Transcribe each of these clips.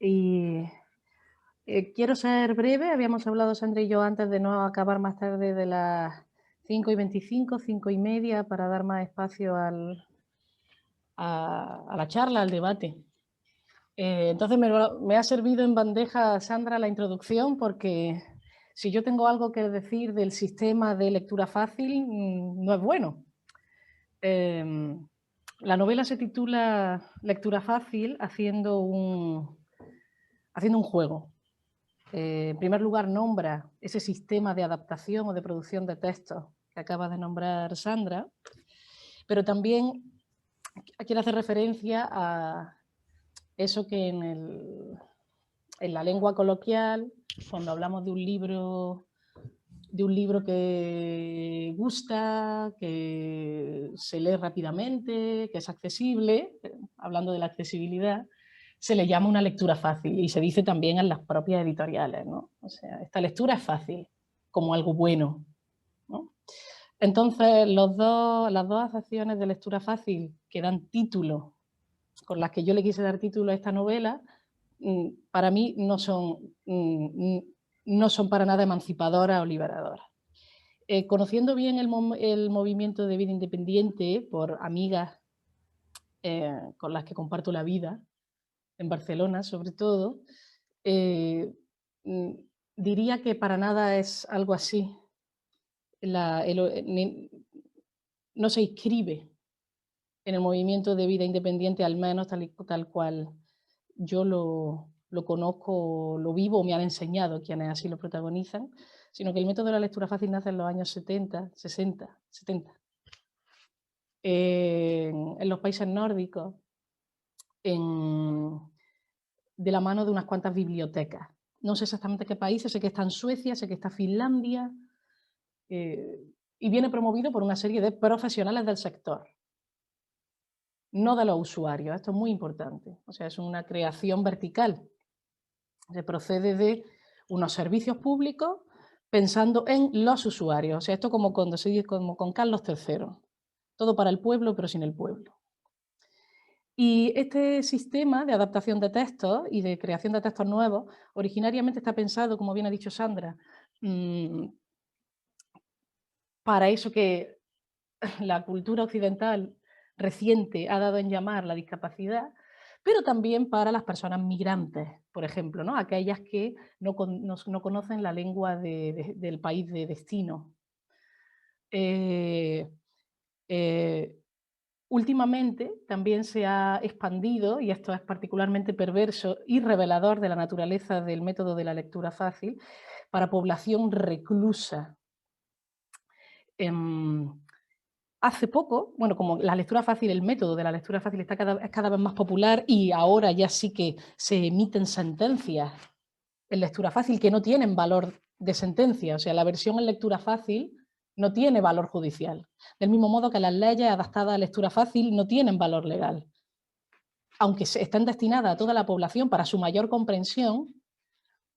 Y quiero ser breve. Habíamos hablado Sandra y yo antes de no acabar más tarde de las 5:25, 5:30, para dar más espacio a la charla, al debate. Entonces me ha servido en bandeja, Sandra, la introducción, porque si yo tengo algo que decir del sistema de lectura fácil, no es bueno. La novela se titula Lectura fácil, haciendo un juego. En primer lugar, nombra ese sistema de adaptación o de producción de textos que acaba de nombrar Sandra, pero también quiero hacer referencia a eso que en la lengua coloquial, cuando hablamos de un libro que gusta, que se lee rápidamente, que es accesible, hablando de la accesibilidad, se le llama una lectura fácil, y se dice también en las propias editoriales, ¿no? O sea, esta lectura es fácil, como algo bueno, ¿no? Entonces, las dos acepciones de lectura fácil que dan título, con las que yo le quise dar título a esta novela, para mí no son para nada emancipadoras o liberadoras. Conociendo bien el movimiento de vida independiente por amigas con las que comparto la vida, en Barcelona sobre todo, diría que para nada es algo así. No se inscribe en el movimiento de vida independiente, al menos tal cual yo lo conozco, lo vivo, me han enseñado quienes así lo protagonizan, sino que el método de la lectura fácil nace en los años 70, 60, 70. En los países nórdicos, de la mano de unas cuantas bibliotecas. No sé exactamente qué países, sé que está en Suecia, sé que está Finlandia, y viene promovido por una serie de profesionales del sector, no de los usuarios. Esto es muy importante. O sea, es una creación vertical. Se procede de unos servicios públicos pensando en los usuarios. O sea, esto como con Carlos III. Todo para el pueblo, pero sin el pueblo. Y este sistema de adaptación de textos y de creación de textos nuevos, originariamente está pensado, como bien ha dicho Sandra, para eso que la cultura occidental reciente ha dado en llamar la discapacidad, pero también para las personas migrantes, por ejemplo, ¿no? Aquellas que no conocen la lengua del país de destino. Últimamente también se ha expandido, y esto es particularmente perverso y revelador de la naturaleza del método de la lectura fácil, para población reclusa. Hace poco, bueno, como la lectura fácil, el método de la lectura fácil es cada vez más popular, y ahora ya sí que se emiten sentencias en lectura fácil que no tienen valor de sentencia. O sea, la versión en lectura fácil no tiene valor judicial. Del mismo modo que las leyes adaptadas a lectura fácil no tienen valor legal. Aunque estén destinadas a toda la población para su mayor comprensión,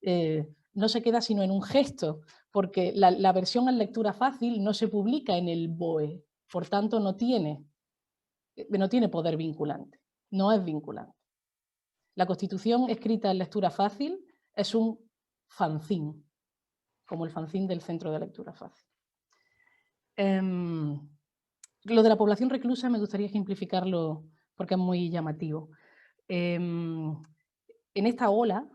no se queda sino en un gesto, porque la versión en lectura fácil no se publica en el BOE, por tanto no tiene poder vinculante, no es vinculante. La Constitución escrita en lectura fácil es un fanzín, como el fanzín del Centro de Lectura Fácil. Lo de la población reclusa me gustaría ejemplificarlo porque es muy llamativo. En esta ola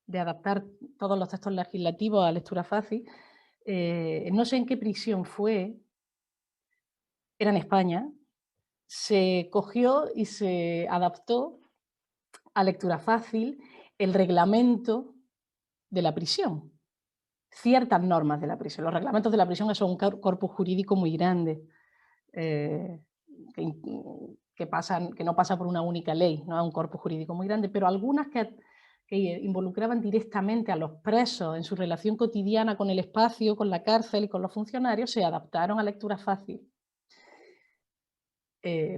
de adaptar todos los textos legislativos a lectura fácil, no sé en qué prisión fue, era en España, se cogió y se adaptó a lectura fácil el reglamento de la prisión, ciertas normas de la prisión. Los reglamentos de la prisión son un corpus jurídico muy grande, que no pasa por una única ley, no es un corpus jurídico muy grande, pero algunas que involucraban directamente a los presos en su relación cotidiana con el espacio, con la cárcel y con los funcionarios, se adaptaron a lectura fácil.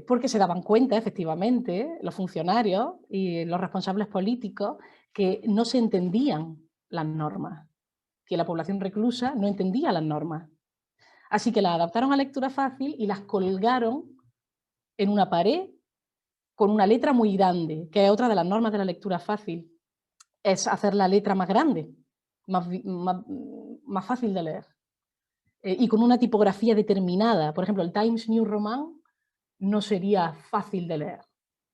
Porque se daban cuenta, efectivamente, los funcionarios y los responsables políticos, que no se entendían las normas, que la población reclusa no entendía las normas. Así que las adaptaron a lectura fácil y las colgaron en una pared con una letra muy grande, que es otra de las normas de la lectura fácil. es hacer la letra más grande, más fácil de leer. Y con una tipografía determinada. Por ejemplo, el Times New Roman no sería fácil de leer,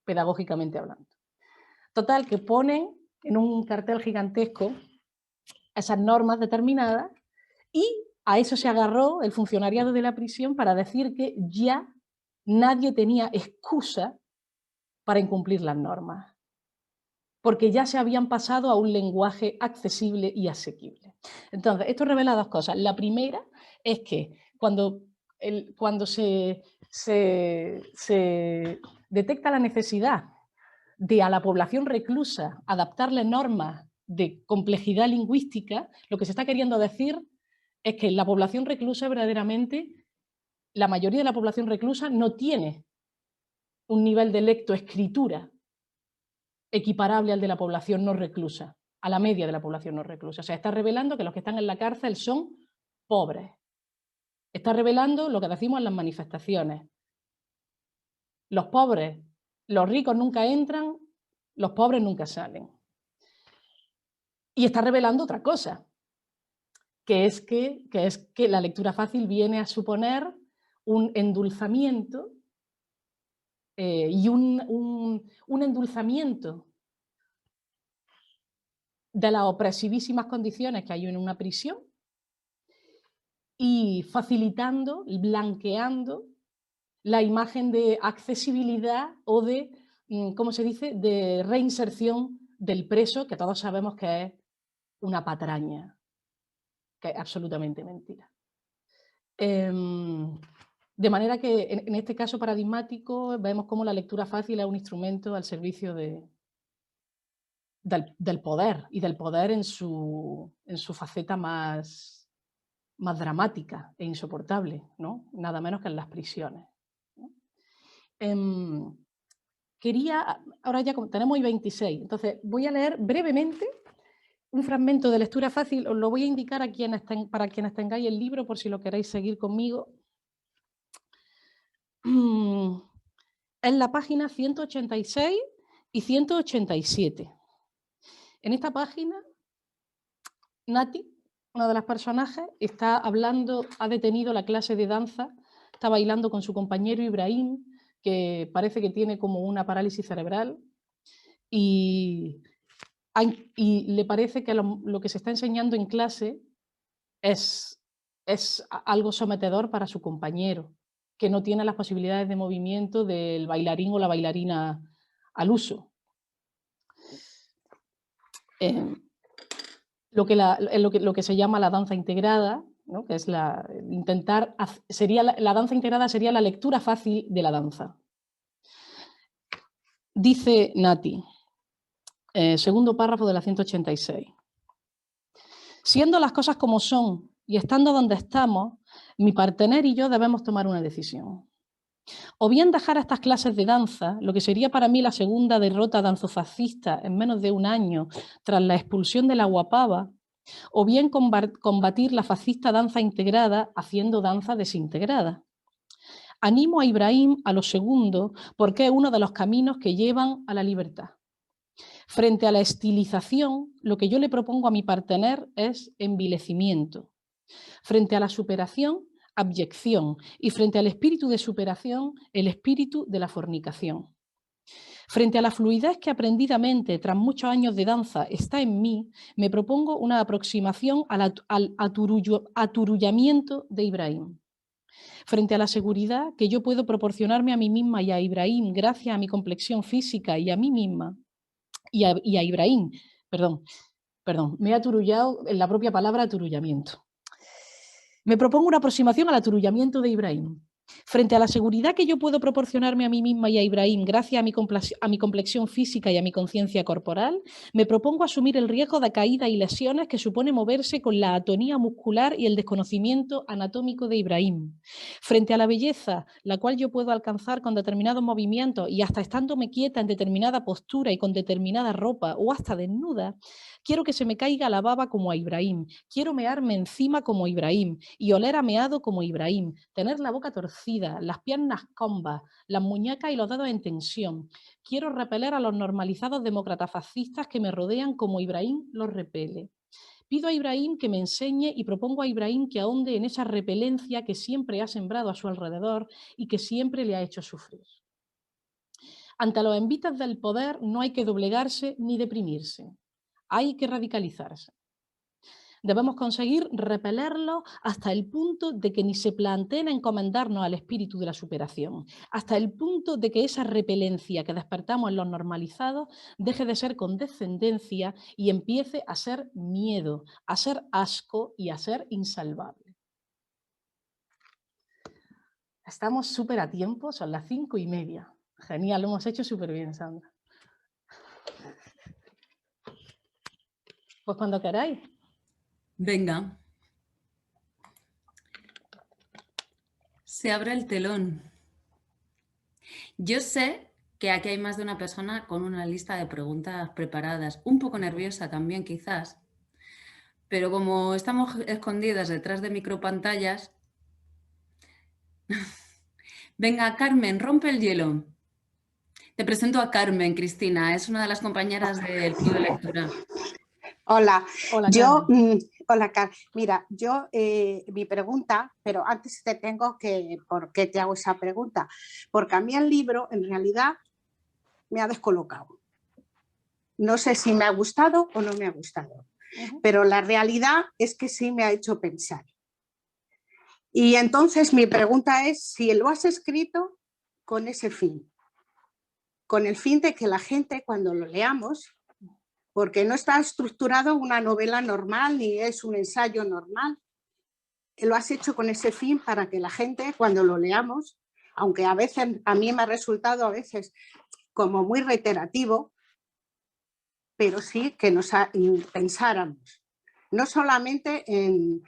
pedagógicamente hablando. Total, que ponen en un cartel gigantesco esas normas determinadas y a eso se agarró el funcionariado de la prisión para decir que ya nadie tenía excusa para incumplir las normas, porque ya se habían pasado a un lenguaje accesible y asequible. Entonces, esto revela dos cosas. La primera es que cuando se detecta la necesidad de a la población reclusa adaptarle normas de complejidad lingüística, lo que se está queriendo decir es que la población reclusa verdaderamente, la mayoría de la población reclusa no tiene un nivel de lectoescritura equiparable al de la población no reclusa, a la media de la población no reclusa. O sea, está revelando que los que están en la cárcel son pobres. Está revelando lo que decimos en las manifestaciones. Los pobres, los ricos nunca entran, los pobres nunca salen. Y está revelando otra cosa, que es que la lectura fácil viene a suponer un endulzamiento y un endulzamiento de las opresivísimas condiciones que hay en una prisión y facilitando y blanqueando la imagen de accesibilidad o de, ¿cómo se dice?, de reinserción del preso, que todos sabemos que es una patraña, que es absolutamente mentira. De manera que en este caso paradigmático vemos cómo la lectura fácil es un instrumento al servicio del poder, y del poder en su faceta más dramática e insoportable, ¿no? Nada menos que en las prisiones, ¿no? Ahora ya tenemos hoy 26, entonces voy a leer brevemente un fragmento de lectura fácil, os lo voy a indicar para quienes tengáis el libro, por si lo queréis seguir conmigo. En la página 186 y 187. En esta página, Nati, una de las personajes, está hablando, ha detenido la clase de danza, está bailando con su compañero Ibrahim, que parece que tiene como una parálisis cerebral, y le parece que lo que se está enseñando en clase es algo sometedor para su compañero, que no tiene las posibilidades de movimiento del bailarín o la bailarina al uso. Lo que se llama la danza integrada, ¿no? Que es la danza integrada sería la lectura fácil de la danza. Dice Nati, segundo párrafo de la 186. Siendo las cosas como son y estando donde estamos, mi partener y yo debemos tomar una decisión. O bien dejar estas clases de danza, lo que sería para mí la segunda derrota danzofascista en menos de un año tras la expulsión de la Guapava, o bien combatir la fascista danza integrada haciendo danza desintegrada. Animo a Ibrahim a lo segundo porque es uno de los caminos que llevan a la libertad. Frente a la estilización, lo que yo le propongo a mi partener es envilecimiento. Frente a la superación, abyección, y frente al espíritu de superación, el espíritu de la fornicación. Frente a la fluidez que aprendidamente, tras muchos años de danza, está en mí, me propongo una aproximación al aturullamiento de Ibrahim. Frente a la seguridad que yo puedo proporcionarme a mí misma y a Ibrahim gracias a mi complexión física y a mí misma, y a Ibrahim, perdón, me he aturullado en la propia palabra aturullamiento. Me propongo una aproximación al aturullamiento de Ibrahim. Frente a la seguridad que yo puedo proporcionarme a mí misma y a Ibrahim gracias a mi complexión física y a mi conciencia corporal, me propongo asumir el riesgo de caída y lesiones que supone moverse con la atonía muscular y el desconocimiento anatómico de Ibrahim. Frente a la belleza, la cual yo puedo alcanzar con determinados movimientos y hasta estándome quieta en determinada postura y con determinada ropa o hasta desnuda, quiero que se me caiga la baba como a Ibrahim, quiero mearme encima como Ibrahim y oler a meado como Ibrahim, tener la boca torcida torcidas, las piernas combas, las muñecas y los dedos en tensión. Quiero repeler a los normalizados demócratas fascistas que me rodean como Ibrahim los repele. Pido a Ibrahim que me enseñe y propongo a Ibrahim que ahonde en esa repelencia que siempre ha sembrado a su alrededor y que siempre le ha hecho sufrir. Ante los envites del poder no hay que doblegarse ni deprimirse, hay que radicalizarse. Debemos conseguir repelerlo hasta el punto de que ni se planteen encomendarnos al espíritu de la superación, hasta el punto de que esa repelencia que despertamos en los normalizados deje de ser condescendencia y empiece a ser miedo, a ser asco y a ser insalvable. Estamos súper a tiempo, son las 5:30. Genial, lo hemos hecho súper bien, Sandra. Pues cuando queráis. Venga. Se abre el telón. Yo sé que aquí hay más de una persona con una lista de preguntas preparadas, un poco nerviosa también quizás, pero como estamos escondidas detrás de micropantallas... Venga, Carmen, rompe el hielo. Te presento a Carmen, Cristina, es una de las compañeras del Club de Lectura. Hola, Hola, hola, Carmen. Mira, yo mi pregunta, pero antes te tengo que, ¿por qué te hago esa pregunta? Porque a mí el libro en realidad me ha descolocado. No sé si me ha gustado o no me ha gustado, pero la realidad es que sí me ha hecho pensar. Y entonces mi pregunta es si lo has escrito con ese fin, con el fin de que la gente cuando lo leamos, porque no está estructurado una novela normal ni es un ensayo normal, lo has hecho con ese fin para que la gente cuando lo leamos, aunque a veces a mí me ha resultado a veces como muy reiterativo, pero sí que nos pensáramos, no solamente en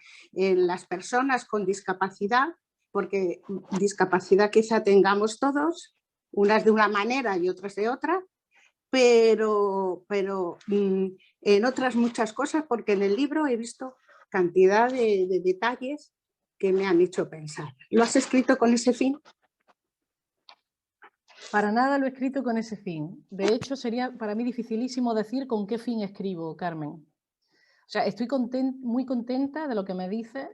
las personas con discapacidad, porque discapacidad quizá tengamos todos, unas de una manera y otras de otra, pero en otras muchas cosas, porque en el libro he visto cantidad de detalles que me han hecho pensar. ¿Lo has escrito con ese fin? Para nada lo he escrito con ese fin. De hecho, sería para mí dificilísimo decir con qué fin escribo, Carmen. O sea, estoy muy contenta de lo que me dices,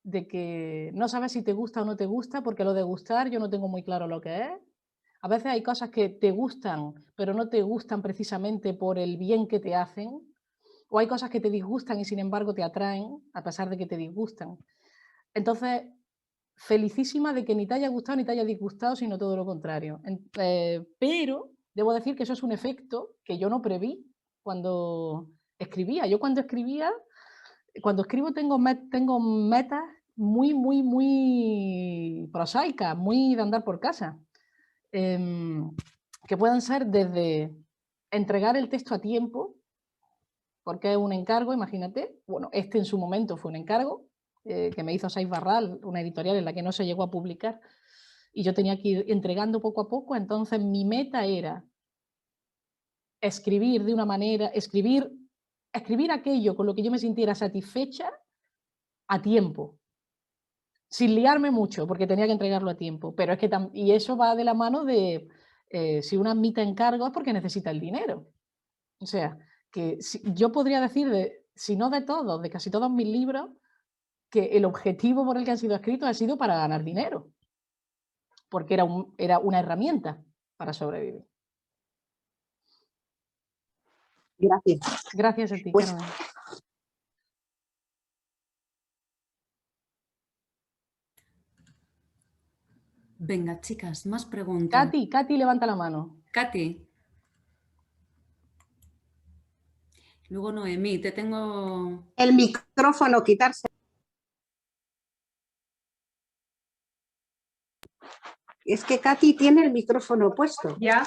de que no sabes si te gusta o no te gusta, porque lo de gustar yo no tengo muy claro lo que es. A veces hay cosas que te gustan, pero no te gustan precisamente por el bien que te hacen, o hay cosas que te disgustan y sin embargo te atraen, a pesar de que te disgustan. Entonces, felicísima de que ni te haya gustado ni te haya disgustado, sino todo lo contrario. Pero debo decir que eso es un efecto que yo no preví cuando escribía. Yo cuando escribo tengo metas muy prosaicas, muy de andar por casa, que pueden ser desde entregar el texto a tiempo, porque es un encargo, imagínate, bueno, este en su momento fue un encargo, que me hizo Saiz Barral, una editorial en la que no se llegó a publicar, y yo tenía que ir entregando poco a poco, entonces mi meta era escribir de una manera, escribir aquello con lo que yo me sintiera satisfecha a tiempo, sin liarme mucho, porque tenía que entregarlo a tiempo, pero es que y eso va de la mano de, si una admite encargo es porque necesita el dinero. O sea, que yo podría decir, si no de todos, de casi todos mis libros, que el objetivo por el que han sido escritos ha sido para ganar dinero, porque era una herramienta para sobrevivir. Gracias. Gracias a ti, Pues, Carmen. Venga, chicas, más preguntas. Katy, levanta la mano. Katy. Luego Noemí, te tengo... El micrófono, quitarse. Es que Katy tiene el micrófono puesto. ¿Ya?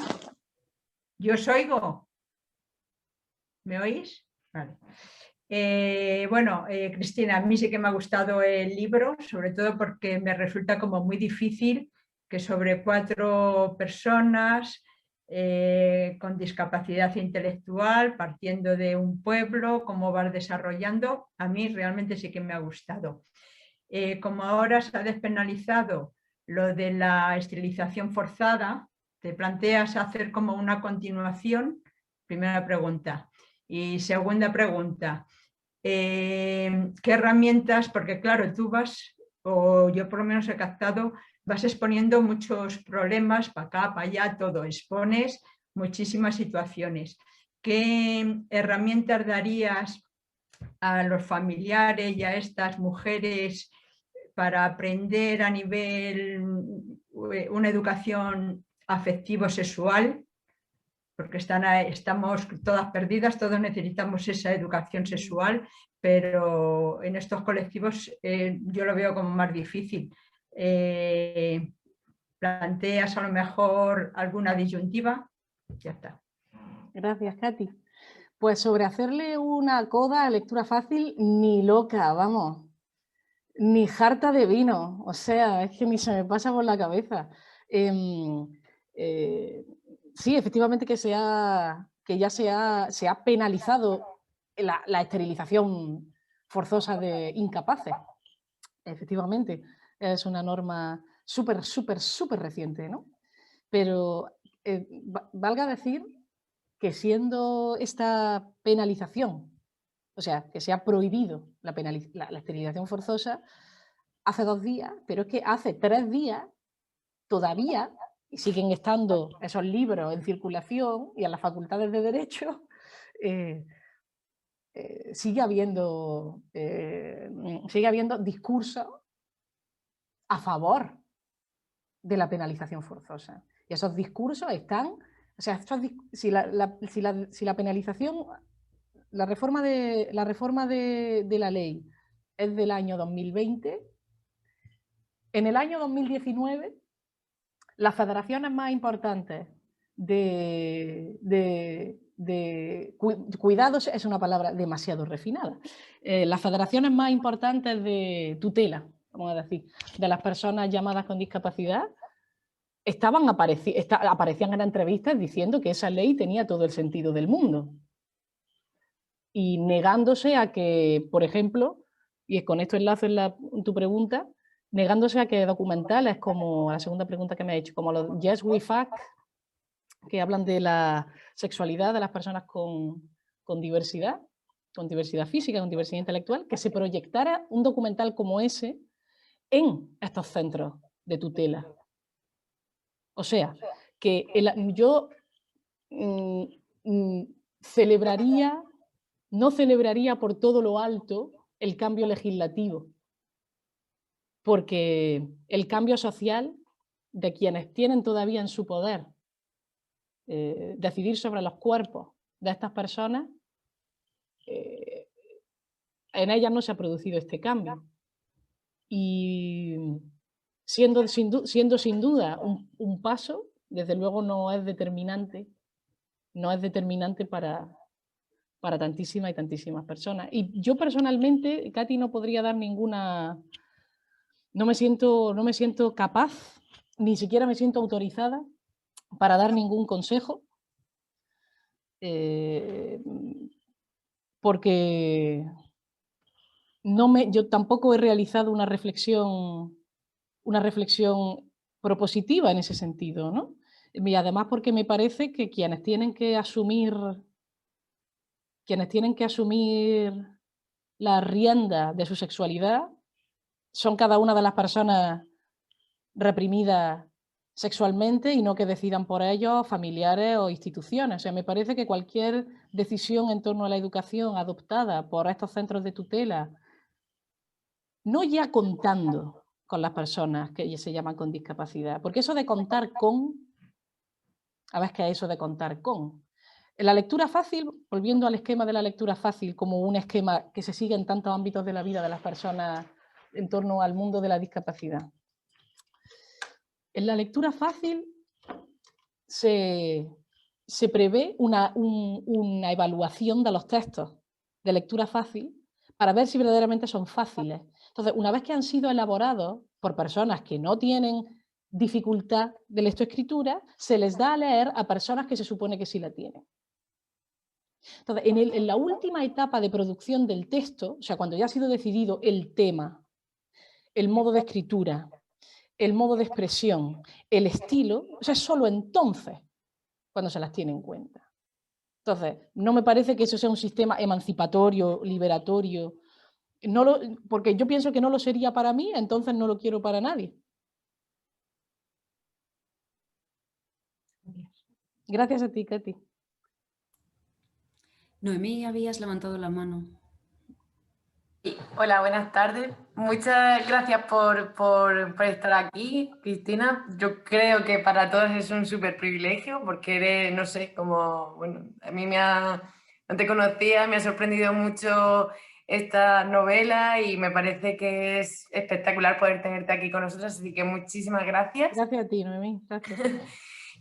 ¿Yo os oigo? ¿Me oís? Vale. Bueno, Cristina, a mí sí que me ha gustado el libro, sobre todo porque me resulta como muy difícil que sobre 4 personas con discapacidad intelectual, partiendo de un pueblo, cómo vas desarrollando, a mí realmente sí que me ha gustado. Como ahora se ha despenalizado lo de la esterilización forzada, te planteas hacer como una continuación, primera pregunta. Y segunda pregunta, ¿qué herramientas? Porque claro, tú vas, o yo por lo menos he captado, vas exponiendo muchos problemas para acá, para allá, todo, expones muchísimas situaciones. ¿Qué herramientas darías a los familiares y a estas mujeres para aprender a nivel una educación afectivo-sexual? Porque estamos todas perdidas, todos necesitamos esa educación sexual, pero en estos colectivos yo lo veo como más difícil. ¿Planteas a lo mejor alguna disyuntiva? Ya está. Gracias, Katy. Pues sobre hacerle una coda a lectura fácil, ni loca, vamos, ni jarta de vino, o sea, es que ni se me pasa por la cabeza. Sí, efectivamente que ya se ha penalizado la esterilización forzosa de incapaces. Efectivamente, es una norma súper, súper, súper reciente, ¿no? Pero valga decir que siendo esta penalización, o sea, que se ha prohibido la esterilización forzosa hace 2 días, pero es que hace 3 días todavía siguen estando esos libros en circulación y en las facultades de Derecho sigue habiendo discursos a favor de la penalización forzosa. Y esos discursos están, o sea, si la penalización, la reforma de la ley es del año 2020, en el año 2019 las federaciones más importantes cuidados es una palabra demasiado refinada. Las federaciones más importantes de tutela, vamos a decir, de las personas llamadas con discapacidad, aparecían en entrevistas diciendo que esa ley tenía todo el sentido del mundo. Y negándose a que, por ejemplo, y con esto enlazo en tu pregunta, negándose a que documentales como la segunda pregunta que me ha hecho, como los Yes We Fuck, que hablan de la sexualidad de las personas con diversidad física, con diversidad intelectual, que se proyectara un documental como ese en estos centros de tutela. O sea, que yo no celebraría por todo lo alto el cambio legislativo, porque el cambio social de quienes tienen todavía en su poder decidir sobre los cuerpos de estas personas, en ellas no se ha producido este cambio. Y siendo sin duda un paso, desde luego no es determinante para tantísimas y tantísimas personas. Y yo personalmente, Katy, no podría dar ninguna... No me siento capaz, ni siquiera me siento autorizada para dar ningún consejo, porque yo tampoco he realizado una reflexión propositiva en ese sentido, ¿no? Y además porque me parece que quienes tienen que asumir la rienda de su sexualidad son cada una de las personas reprimidas sexualmente y no que decidan por ellos familiares o instituciones. O sea, me parece que cualquier decisión en torno a la educación adoptada por estos centros de tutela, no ya contando con las personas que se llaman con discapacidad, porque eso de contar con, a ver qué es eso de contar con. En la lectura fácil, volviendo al esquema de la lectura fácil como un esquema que se sigue en tantos ámbitos de la vida de las personas en torno al mundo de la discapacidad. En la lectura fácil se prevé una evaluación de los textos de lectura fácil para ver si verdaderamente son fáciles. Entonces, una vez que han sido elaborados por personas que no tienen dificultad de lectoescritura, se les da a leer a personas que se supone que sí la tienen. Entonces, en la última etapa de producción del texto, o sea, cuando ya ha sido decidido el tema, el modo de escritura, el modo de expresión, el estilo, o sea, es solo entonces cuando se las tiene en cuenta. Entonces, no me parece que eso sea un sistema emancipatorio, liberatorio, porque yo pienso que no lo sería para mí, entonces no lo quiero para nadie. Gracias a ti, Katy. Noemí, habías levantado la mano. Sí, hola, buenas tardes. Muchas gracias por estar aquí, Cristina. Yo creo que para todos es un súper privilegio porque eres, no sé, como, bueno, a mí no te conocía, me ha sorprendido mucho esta novela y me parece que es espectacular poder tenerte aquí con nosotros, así que muchísimas gracias. Gracias a ti, Noemí, gracias.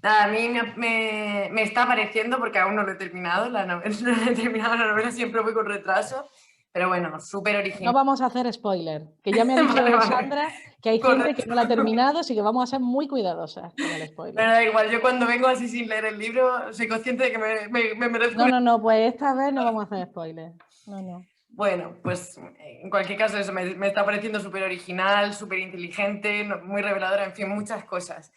Nada, a mí me está pareciendo, porque aún no lo he terminado, no he terminado la novela, siempre voy con retraso, pero bueno, súper original. No vamos a hacer spoiler, que ya me ha dicho Vale. Sandra que hay gente que no la ha terminado, así que vamos a ser muy cuidadosas con el spoiler. Pero da igual, yo cuando vengo así sin leer el libro, soy consciente de que me merezco... No, pues esta vez no vamos a hacer spoiler. No. Bueno, pues en cualquier caso eso me está pareciendo súper original, súper inteligente, muy reveladora, en fin, muchas cosas.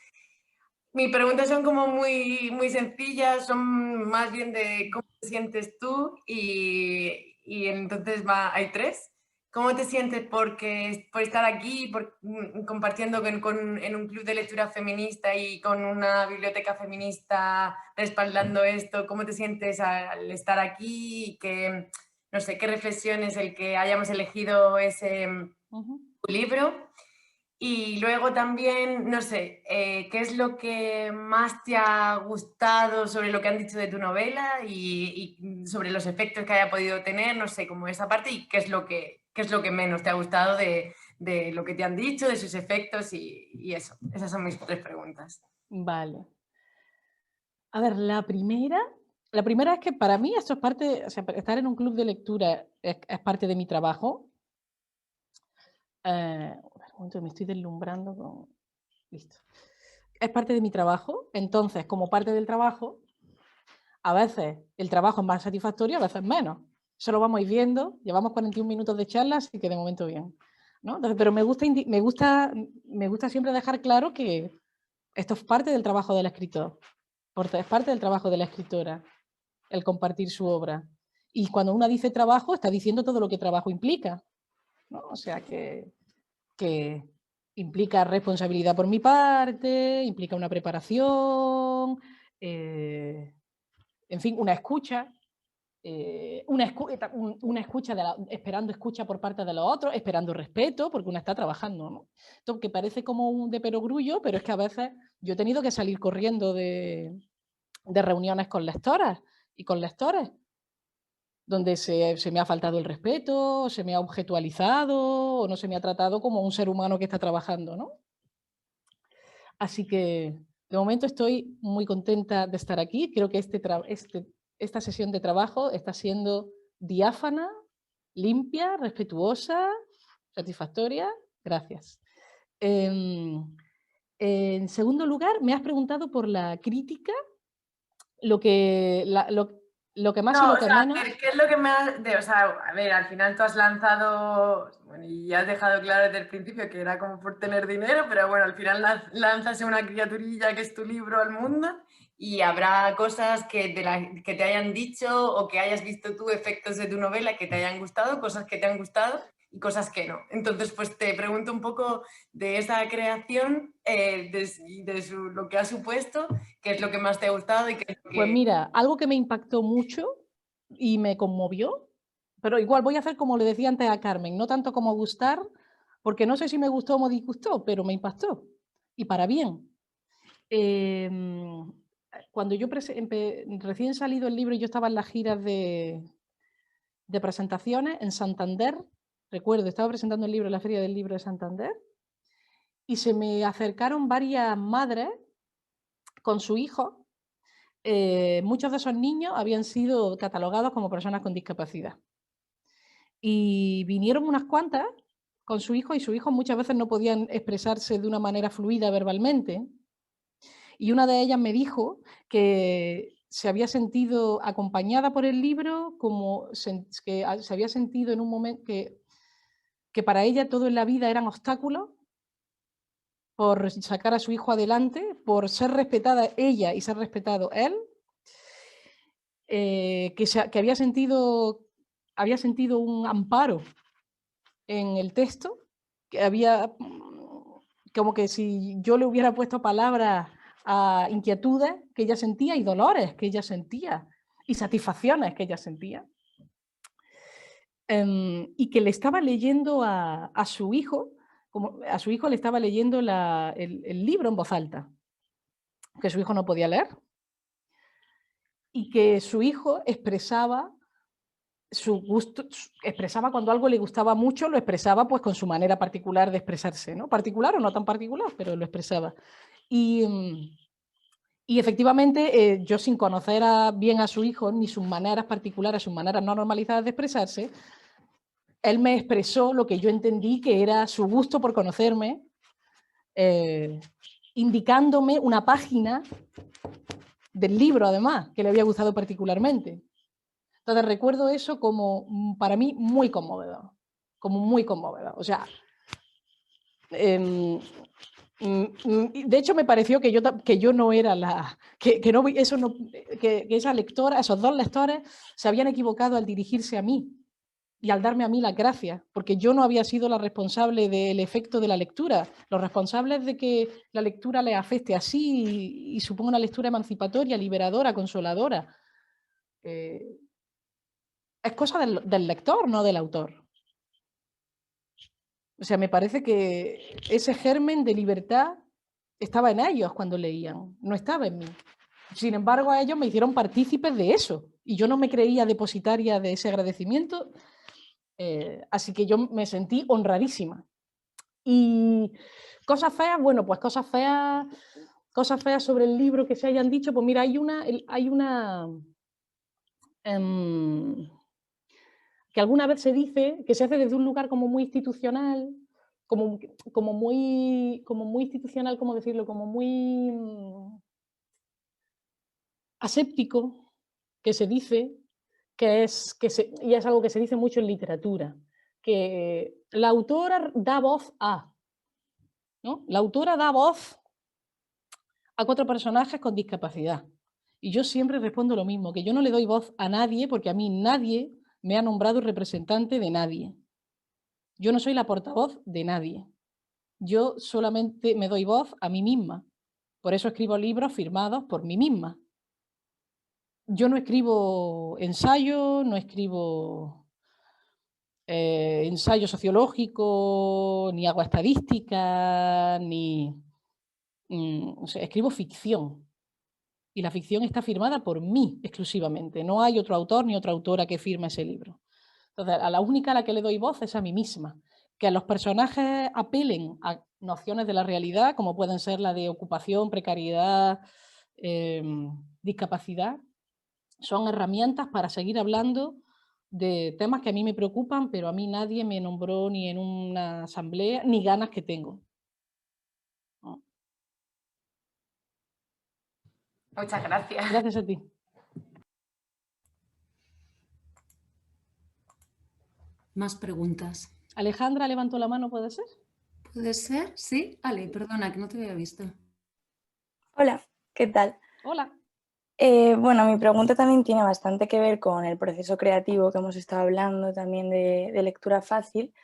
Mis preguntas son como muy sencillas, son más bien de cómo te sientes tú y entonces hay tres. ¿Cómo te sientes por estar aquí, compartiendo en un club de lectura feminista y con una biblioteca feminista respaldando esto? ¿Cómo te sientes al estar aquí? No sé, ¿qué reflexiones el que hayamos elegido ese libro? Y luego también, no sé, ¿qué es lo que más te ha gustado sobre lo que han dicho de tu novela y sobre los efectos que haya podido tener? No sé, como esa parte, y qué es lo que menos te ha gustado de lo que te han dicho, de sus efectos y eso. Esas son mis tres preguntas. Vale. A ver, la primera es que para mí esto es parte, o sea, estar en un club de lectura es parte de mi trabajo. Un momento, me estoy deslumbrando con... Listo. Es parte de mi trabajo, entonces, como parte del trabajo, a veces el trabajo es más satisfactorio, a veces menos. Eso lo vamos a ir viendo, llevamos 41 minutos de charla, así que de momento bien, ¿no? Entonces, pero me gusta siempre dejar claro que esto es parte del trabajo del escritor, porque es parte del trabajo de la escritora, el compartir su obra. Y cuando una dice trabajo, está diciendo todo lo que trabajo implica, ¿no? O sea que implica responsabilidad por mi parte, implica una preparación, en fin, una escucha, esperando escucha por parte de los otros, esperando respeto, porque una está trabajando, ¿no? Esto que parece como un de perogrullo, pero es que a veces yo he tenido que salir corriendo de reuniones con lectoras y con lectores, donde se me ha faltado el respeto, se me ha objetualizado o no se me ha tratado como un ser humano que está trabajando, ¿no? Así que de momento estoy muy contenta de estar aquí. Creo que esta sesión de trabajo está siendo diáfana, limpia, respetuosa, satisfactoria. Gracias. En segundo lugar, me has preguntado por la crítica, lo que más y lo que menos. A ver, ¿qué es lo que a ver, al final tú has lanzado, bueno, y ya has dejado claro desde el principio que era como por tener dinero, pero bueno, al final lanzas una criaturilla que es tu libro al mundo y habrá cosas que te hayan dicho o que hayas visto tú, efectos de tu novela que te hayan gustado, cosas que te han gustado y cosas que no. Entonces, pues te pregunto un poco de esa creación, lo que ha supuesto, qué es lo que más te ha gustado y qué es lo que... Pues mira, algo que me impactó mucho y me conmovió, pero igual voy a hacer como le decía antes a Carmen, no tanto como gustar, porque no sé si me gustó o me disgustó, pero me impactó, y para bien. Cuando yo recién salido el libro, yo estaba en las giras de presentaciones en Santander, recuerdo, estaba presentando el libro en la Feria del Libro de Santander, y se me acercaron varias madres con su hijo. Muchos de esos niños habían sido catalogados como personas con discapacidad. Y vinieron unas cuantas con su hijo, y sus hijos muchas veces no podían expresarse de una manera fluida verbalmente. Y una de ellas me dijo que se había sentido acompañada por el libro, como que se había sentido en un momento que para ella todo en la vida eran obstáculos, por sacar a su hijo adelante, por ser respetada ella y ser respetado él, que había sentido un amparo en el texto, que había como que si yo le hubiera puesto palabras a inquietudes que ella sentía y dolores que ella sentía y satisfacciones que ella sentía. Y que le estaba leyendo a su hijo, a su hijo le estaba leyendo el libro en voz alta, que su hijo no podía leer, y que su hijo expresaba su gusto, expresaba cuando algo le gustaba mucho, lo expresaba pues con su manera particular de expresarse, ¿no? Particular o no tan particular, pero lo expresaba. Y efectivamente, yo sin conocer bien a su hijo, ni sus maneras particulares, sus maneras no normalizadas de expresarse, él me expresó lo que yo entendí que era su gusto por conocerme, indicándome una página del libro, además, que le había gustado particularmente. Entonces recuerdo eso como, para mí, muy conmovedor. Como muy conmovedor. O sea, de hecho me pareció que yo no era la... que esa lectora, esos dos lectores se habían equivocado al dirigirse a mí y al darme a mí las gracias, porque yo no había sido la responsable del efecto de la lectura. Los responsables de que la lectura les afecte así y suponga una lectura emancipatoria, liberadora, consoladora. Es cosa del lector, no del autor. O sea, me parece que ese germen de libertad estaba en ellos cuando leían, no estaba en mí. Sin embargo, a ellos me hicieron partícipes de eso y yo no me creía depositaria de ese agradecimiento, así que yo me sentí honradísima. Y cosas feas, bueno, pues cosas feas sobre el libro que se hayan dicho, pues mira, hay una que alguna vez se dice que se hace desde un lugar como muy institucional, como muy institucional, ¿cómo decirlo? Como muy aséptico, que se dice, y es algo que se dice mucho en literatura, que la autora da voz a, ¿no? La autora da voz a 4 personajes con discapacidad. Y yo siempre respondo lo mismo, que yo no le doy voz a nadie porque a mí nadie me ha nombrado representante de nadie. Yo no soy la portavoz de nadie. Yo solamente me doy voz a mí misma. Por eso escribo libros firmados por mí misma. Yo no escribo ensayo, no escribo ensayo sociológico, ni hago estadística, o sea, escribo ficción. Y la ficción está firmada por mí exclusivamente. No hay otro autor ni otra autora que firme ese libro. Entonces, a la única a la que le doy voz es a mí misma. Que los personajes apelen a nociones de la realidad, como pueden ser la de ocupación, precariedad, discapacidad, son herramientas para seguir hablando de temas que a mí me preocupan, pero a mí nadie me nombró ni en una asamblea, ni ganas que tengo. ¿No? Muchas gracias. Gracias a ti. Más preguntas. Alejandra levantó la mano, ¿puede ser? ¿Puede ser? Sí. Ale, perdona, que no te había visto. Hola, ¿qué tal? Hola. Bueno, mi pregunta también tiene bastante que ver con el proceso creativo que hemos estado hablando también de lectura fácil,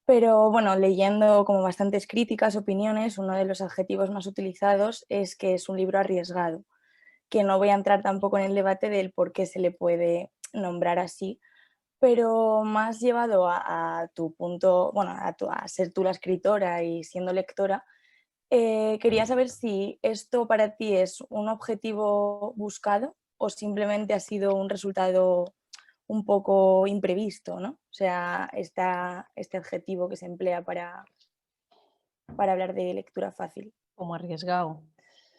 pero bueno, leyendo como bastantes críticas, opiniones, uno de los adjetivos más utilizados es que es un libro arriesgado, que no voy a entrar tampoco en el debate del por qué se le puede nombrar así, pero más llevado a tu punto, bueno, a ser tú la escritora y siendo lectora, quería saber si esto para ti es un objetivo buscado o simplemente ha sido un resultado un poco imprevisto, ¿no? O sea, este adjetivo que se emplea para hablar de lectura fácil. Como arriesgado.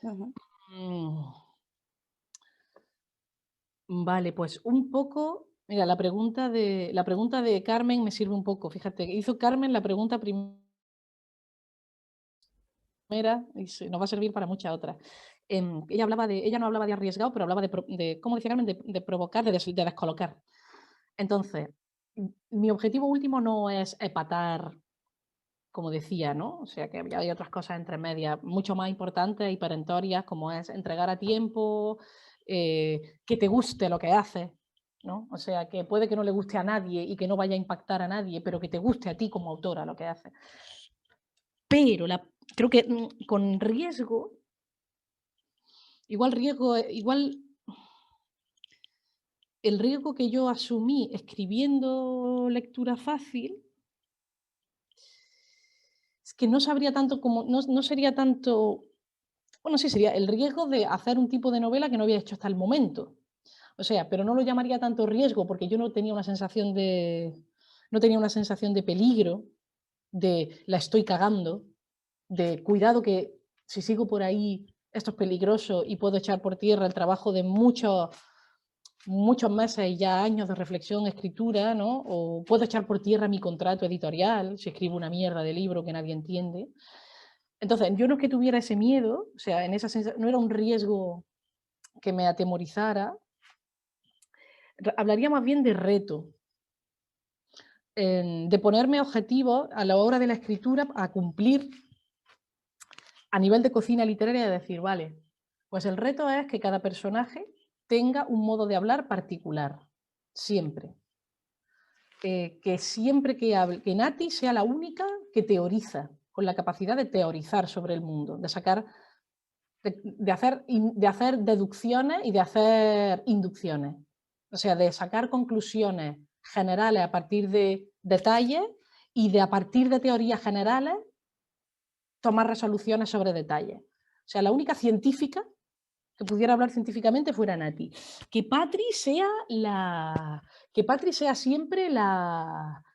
Uh-huh. Vale, pues un poco, mira, la pregunta de Carmen me sirve un poco, fíjate, hizo Carmen la pregunta primera y nos va a servir para muchas otras. Ella no hablaba de arriesgado, pero hablaba de ¿cómo decía Carmen? De provocar, de descolocar. Entonces, mi objetivo último no es epatar como decía, ¿no? O sea, que hay otras cosas entre medias, mucho más importantes y perentorias, como es entregar a tiempo, que te guste lo que haces, ¿no? O sea, que puede que no le guste a nadie y que no vaya a impactar a nadie, pero que te guste a ti como autora lo que haces. Pero creo que con riesgo, igual el riesgo que yo asumí escribiendo lectura fácil es que no sabría tanto como, no sería tanto, bueno, sí sería el riesgo de hacer un tipo de novela que no había hecho hasta el momento. O sea, pero no lo llamaría tanto riesgo porque yo no tenía una sensación de peligro, de la estoy cagando, de cuidado que si sigo por ahí esto es peligroso y puedo echar por tierra el trabajo de muchos meses y ya años de reflexión, escritura, ¿no? O puedo echar por tierra mi contrato editorial si escribo una mierda de libro que nadie entiende. Entonces, yo no es que tuviera ese miedo, o sea, no era un riesgo que me atemorizara, hablaría más bien de reto, de ponerme objetivos a la hora de la escritura a cumplir a nivel de cocina literaria, de decir, vale, pues el reto es que cada personaje tenga un modo de hablar particular, siempre. Que siempre que hable, que Nati sea la única que teoriza, con la capacidad de teorizar sobre el mundo, de sacar, de hacer deducciones y de hacer inducciones. O sea, de sacar conclusiones generales a partir de detalles y de a partir de teorías generales tomar resoluciones sobre detalles. O sea, la única científica que pudiera hablar científicamente fuera Nati. Que Patri sea siempre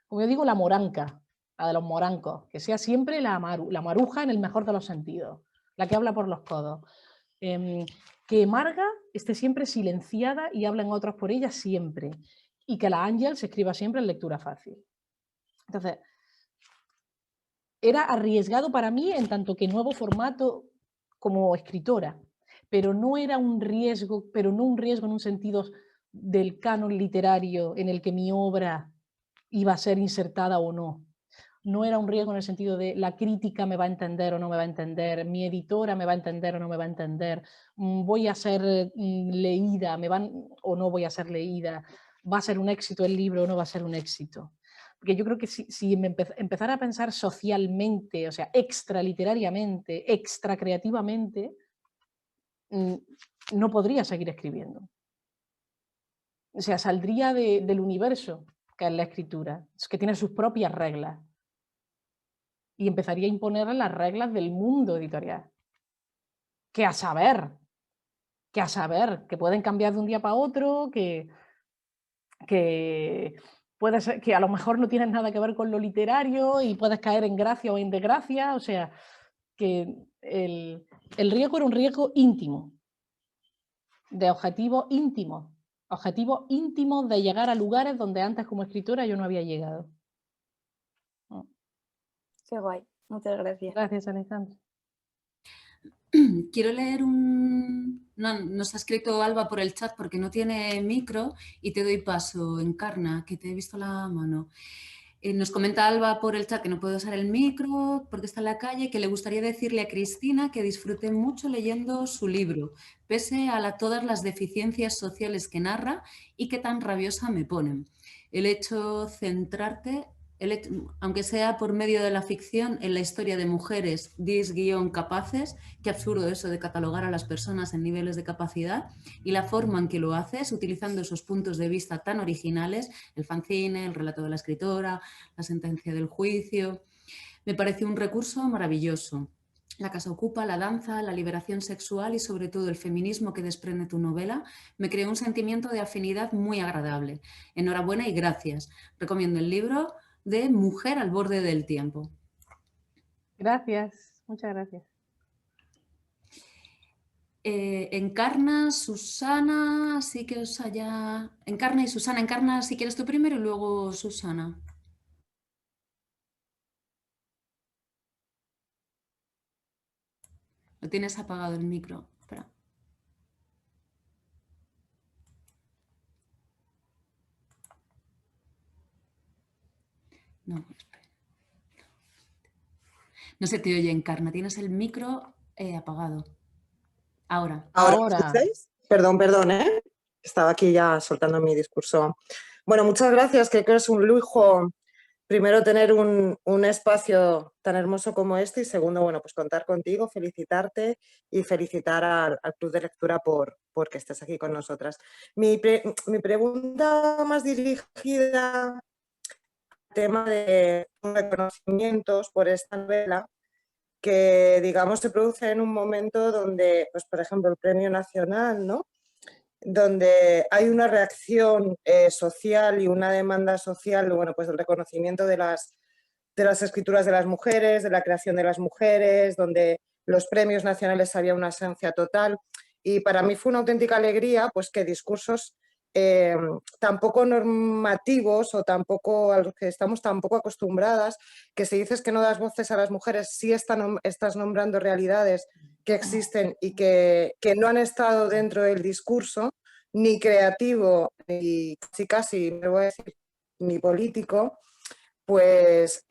como yo digo, la moranca, la de los morancos, que sea siempre la maruja en el mejor de los sentidos, la que habla por los codos. Que Marga esté siempre silenciada y hablen otros por ella siempre. Y que la Ángel se escriba siempre en lectura fácil. Entonces, era arriesgado para mí en tanto que nuevo formato como escritora, pero no era un riesgo, pero no un riesgo en un sentido del canon literario en el que mi obra iba a ser insertada o no. No era un riesgo en el sentido de la crítica me va a entender o no me va a entender, mi editora me va a entender o no me va a entender, voy a ser leída, o no voy a ser leída, va a ser un éxito el libro o no va a ser un éxito. Porque yo creo que si empezara a pensar socialmente, o sea, extraliterariamente, extra creativamente, no podría seguir escribiendo. O sea, saldría del universo que es la escritura, que tiene sus propias reglas. Y empezaría a imponer las reglas del mundo editorial. Que a saber, que pueden cambiar de un día para otro, que puede ser que a lo mejor no tienen nada que ver con lo literario y puedes caer en gracia o en desgracia, o sea, que el riesgo era un riesgo íntimo, de objetivo íntimo de llegar a lugares donde antes como escritora yo no había llegado. Qué guay, muchas gracias. Gracias, Alejandra. Quiero leer nos ha escrito Alba por el chat porque no tiene micro y te doy paso, Encarna, que te he visto la mano. Nos comenta Alba por el chat que no puede usar el micro porque está en la calle, que le gustaría decirle a Cristina que disfrute mucho leyendo su libro, pese a todas las deficiencias sociales que narra y que tan rabiosa me ponen. El hecho centrarte, aunque sea por medio de la ficción, en la historia de mujeres dis-capaces, qué absurdo eso de catalogar a las personas en niveles de capacidad, y la forma en que lo haces, utilizando esos puntos de vista tan originales, el fanzine, el relato de la escritora, la sentencia del juicio. Me parece un recurso maravilloso. La casa ocupa, la danza, la liberación sexual y sobre todo el feminismo que desprende tu novela me creó un sentimiento de afinidad muy agradable. Enhorabuena y gracias. Recomiendo el libro de Mujer al borde del tiempo. Gracias, muchas gracias. Encarna, Susana, sí que os haya... Encarna y Susana. Encarna, si quieres tú primero y luego Susana. Lo tienes apagado el micro. Espera. No, espera. No se te oye, Encarna, tienes el micro apagado. Ahora. ¿Me escucháis? Perdón, ¿eh? Estaba aquí ya soltando mi discurso. Bueno, muchas gracias, que creo que es un lujo, primero, tener un espacio tan hermoso como este y segundo, bueno, pues contar contigo, felicitarte y felicitar al Club de Lectura por que estés aquí con nosotras. Mi pregunta más dirigida al tema de reconocimientos por esta novela, que digamos se produce en un momento donde, pues por ejemplo, el Premio Nacional, ¿no?, donde hay una reacción social y una demanda social, bueno, pues del reconocimiento de las escrituras de las mujeres, de la creación de las mujeres, donde los premios nacionales había una esencia total. Y para mí fue una auténtica alegría pues que discursos tampoco normativos o tampoco a los que estamos tampoco acostumbradas, que si dices que no das voces a las mujeres, sí estás nombrando realidades que existen y que no han estado dentro del discurso, ni creativo, ni casi, me voy a decir, ni político, pues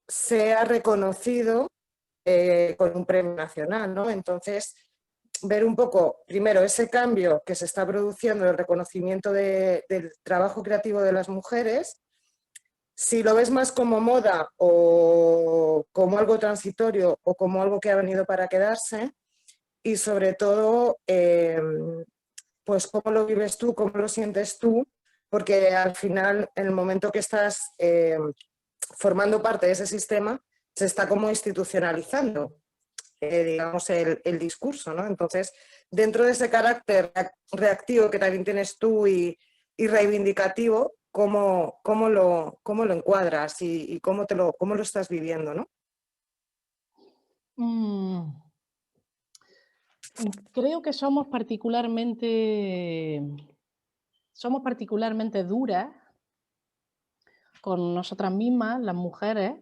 se ha reconocido con un premio nacional, ¿no? Entonces, ver un poco, primero, ese cambio que se está produciendo, el reconocimiento del trabajo creativo de las mujeres, si lo ves más como moda o como algo transitorio o como algo que ha venido para quedarse, y sobre todo, pues cómo lo vives tú, cómo lo sientes tú, porque al final, en el momento que estás formando parte de ese sistema, se está como institucionalizando, digamos, el discurso, ¿no? Entonces, dentro de ese carácter reactivo que también tienes tú y reivindicativo, ¿cómo lo encuadras y cómo lo estás viviendo, ¿no? Creo que somos particularmente duras con nosotras mismas, las mujeres,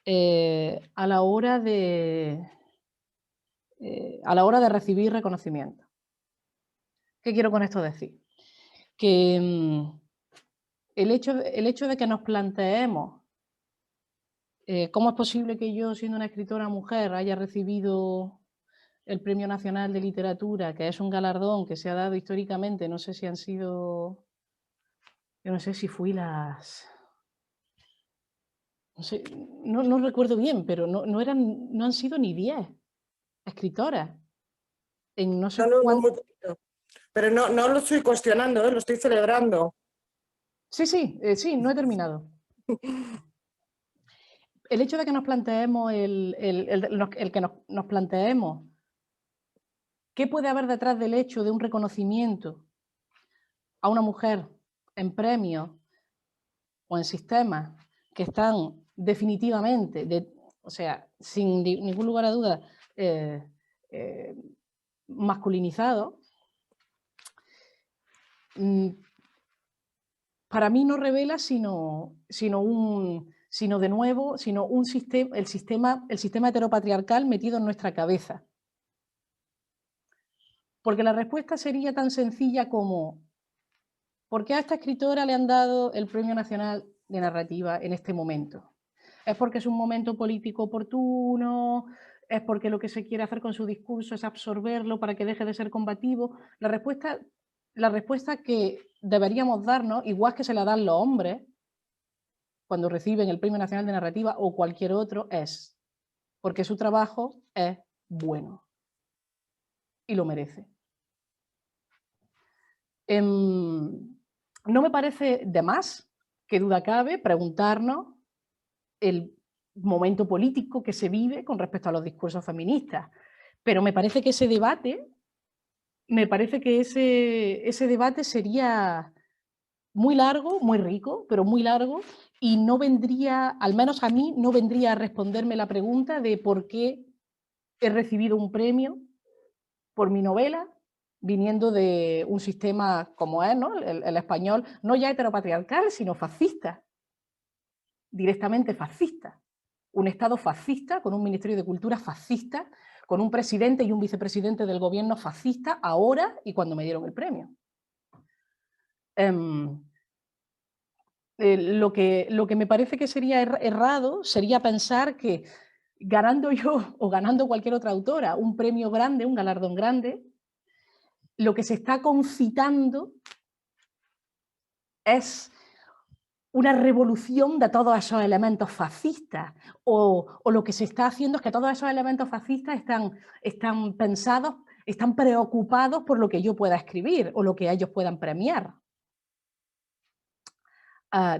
a la hora de recibir reconocimiento. ¿Qué quiero con esto decir? Que el hecho de que nos planteemos cómo es posible que yo, siendo una escritora mujer, haya recibido el Premio Nacional de Literatura, que es un galardón que se ha dado históricamente, no sé si han sido, yo no sé si fui las... No sé, no recuerdo bien, pero no han sido ni 10 escritoras. En no sé muy poquito. Pero no lo estoy cuestionando, lo estoy celebrando. Sí, no he terminado. El hecho de que nos planteemos nos planteemos qué puede haber detrás del hecho de un reconocimiento a una mujer en premios o en sistemas que están definitivamente, o sea, sin ningún lugar a duda, masculinizados, para mí no revela sino de nuevo, el sistema heteropatriarcal metido en nuestra cabeza. Porque la respuesta sería tan sencilla como: ¿por qué a esta escritora le han dado el Premio Nacional de Narrativa en este momento? ¿Es porque es un momento político oportuno? ¿Es porque lo que se quiere hacer con su discurso es absorberlo para que deje de ser combativo? La respuesta que deberíamos darnos, igual que se la dan los hombres cuando reciben el Premio Nacional de Narrativa o cualquier otro, es porque su trabajo es bueno y lo merece. No me parece de más, que duda cabe, preguntarnos el momento político que se vive con respecto a los discursos feministas, pero me parece que ese debate sería muy largo, muy rico, pero muy largo, y no vendría, al menos a mí, no vendría a responderme la pregunta de por qué he recibido un premio por mi novela, viniendo de un sistema como es, ¿no? el español, no ya heteropatriarcal, sino fascista, directamente fascista. Un Estado fascista, con un Ministerio de Cultura fascista, con un presidente y un vicepresidente del gobierno fascista, ahora y cuando me dieron el premio. lo que me parece que sería errado sería pensar que ganando yo o ganando cualquier otra autora un premio grande, un galardón grande, lo que se está concitando es una revolución de todos esos elementos fascistas, o lo que se está haciendo es que todos esos elementos fascistas están pensados, están preocupados por lo que yo pueda escribir o lo que ellos puedan premiar.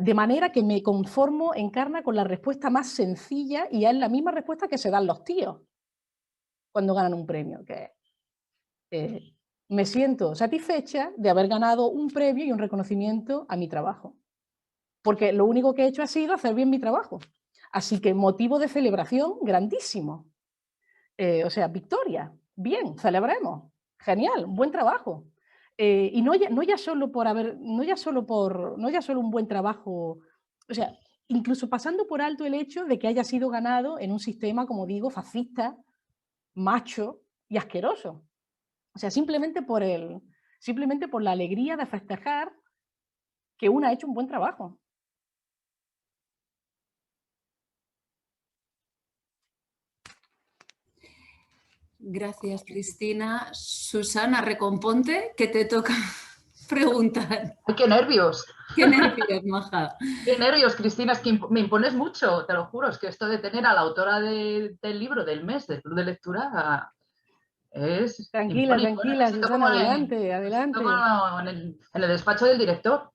De manera que me conformo, Encarna, con la respuesta más sencilla, y es la misma respuesta que se dan los tíos cuando ganan un premio, que me siento satisfecha de haber ganado un premio y un reconocimiento a mi trabajo. Porque lo único que he hecho ha sido hacer bien mi trabajo. Así que motivo de celebración grandísimo. O sea, victoria, bien, celebremos, genial, buen trabajo. Y no ya solo un buen trabajo, o sea, incluso pasando por alto el hecho de que haya sido ganado en un sistema, como digo, fascista, macho y asqueroso. O sea, simplemente por la alegría de festejar que una ha hecho un buen trabajo. Gracias, Cristina. Susana, recomponte, que te toca preguntar. ¡Ay, qué nervios! ¡Qué nervios, maja! ¡Qué nervios, Cristina! Es que me impones mucho, te lo juro. Es que esto de tener a la autora del libro del mes, del club de lectura, es... Tranquila, tranquila, Susana, adelante, adelante. Como en el despacho del director.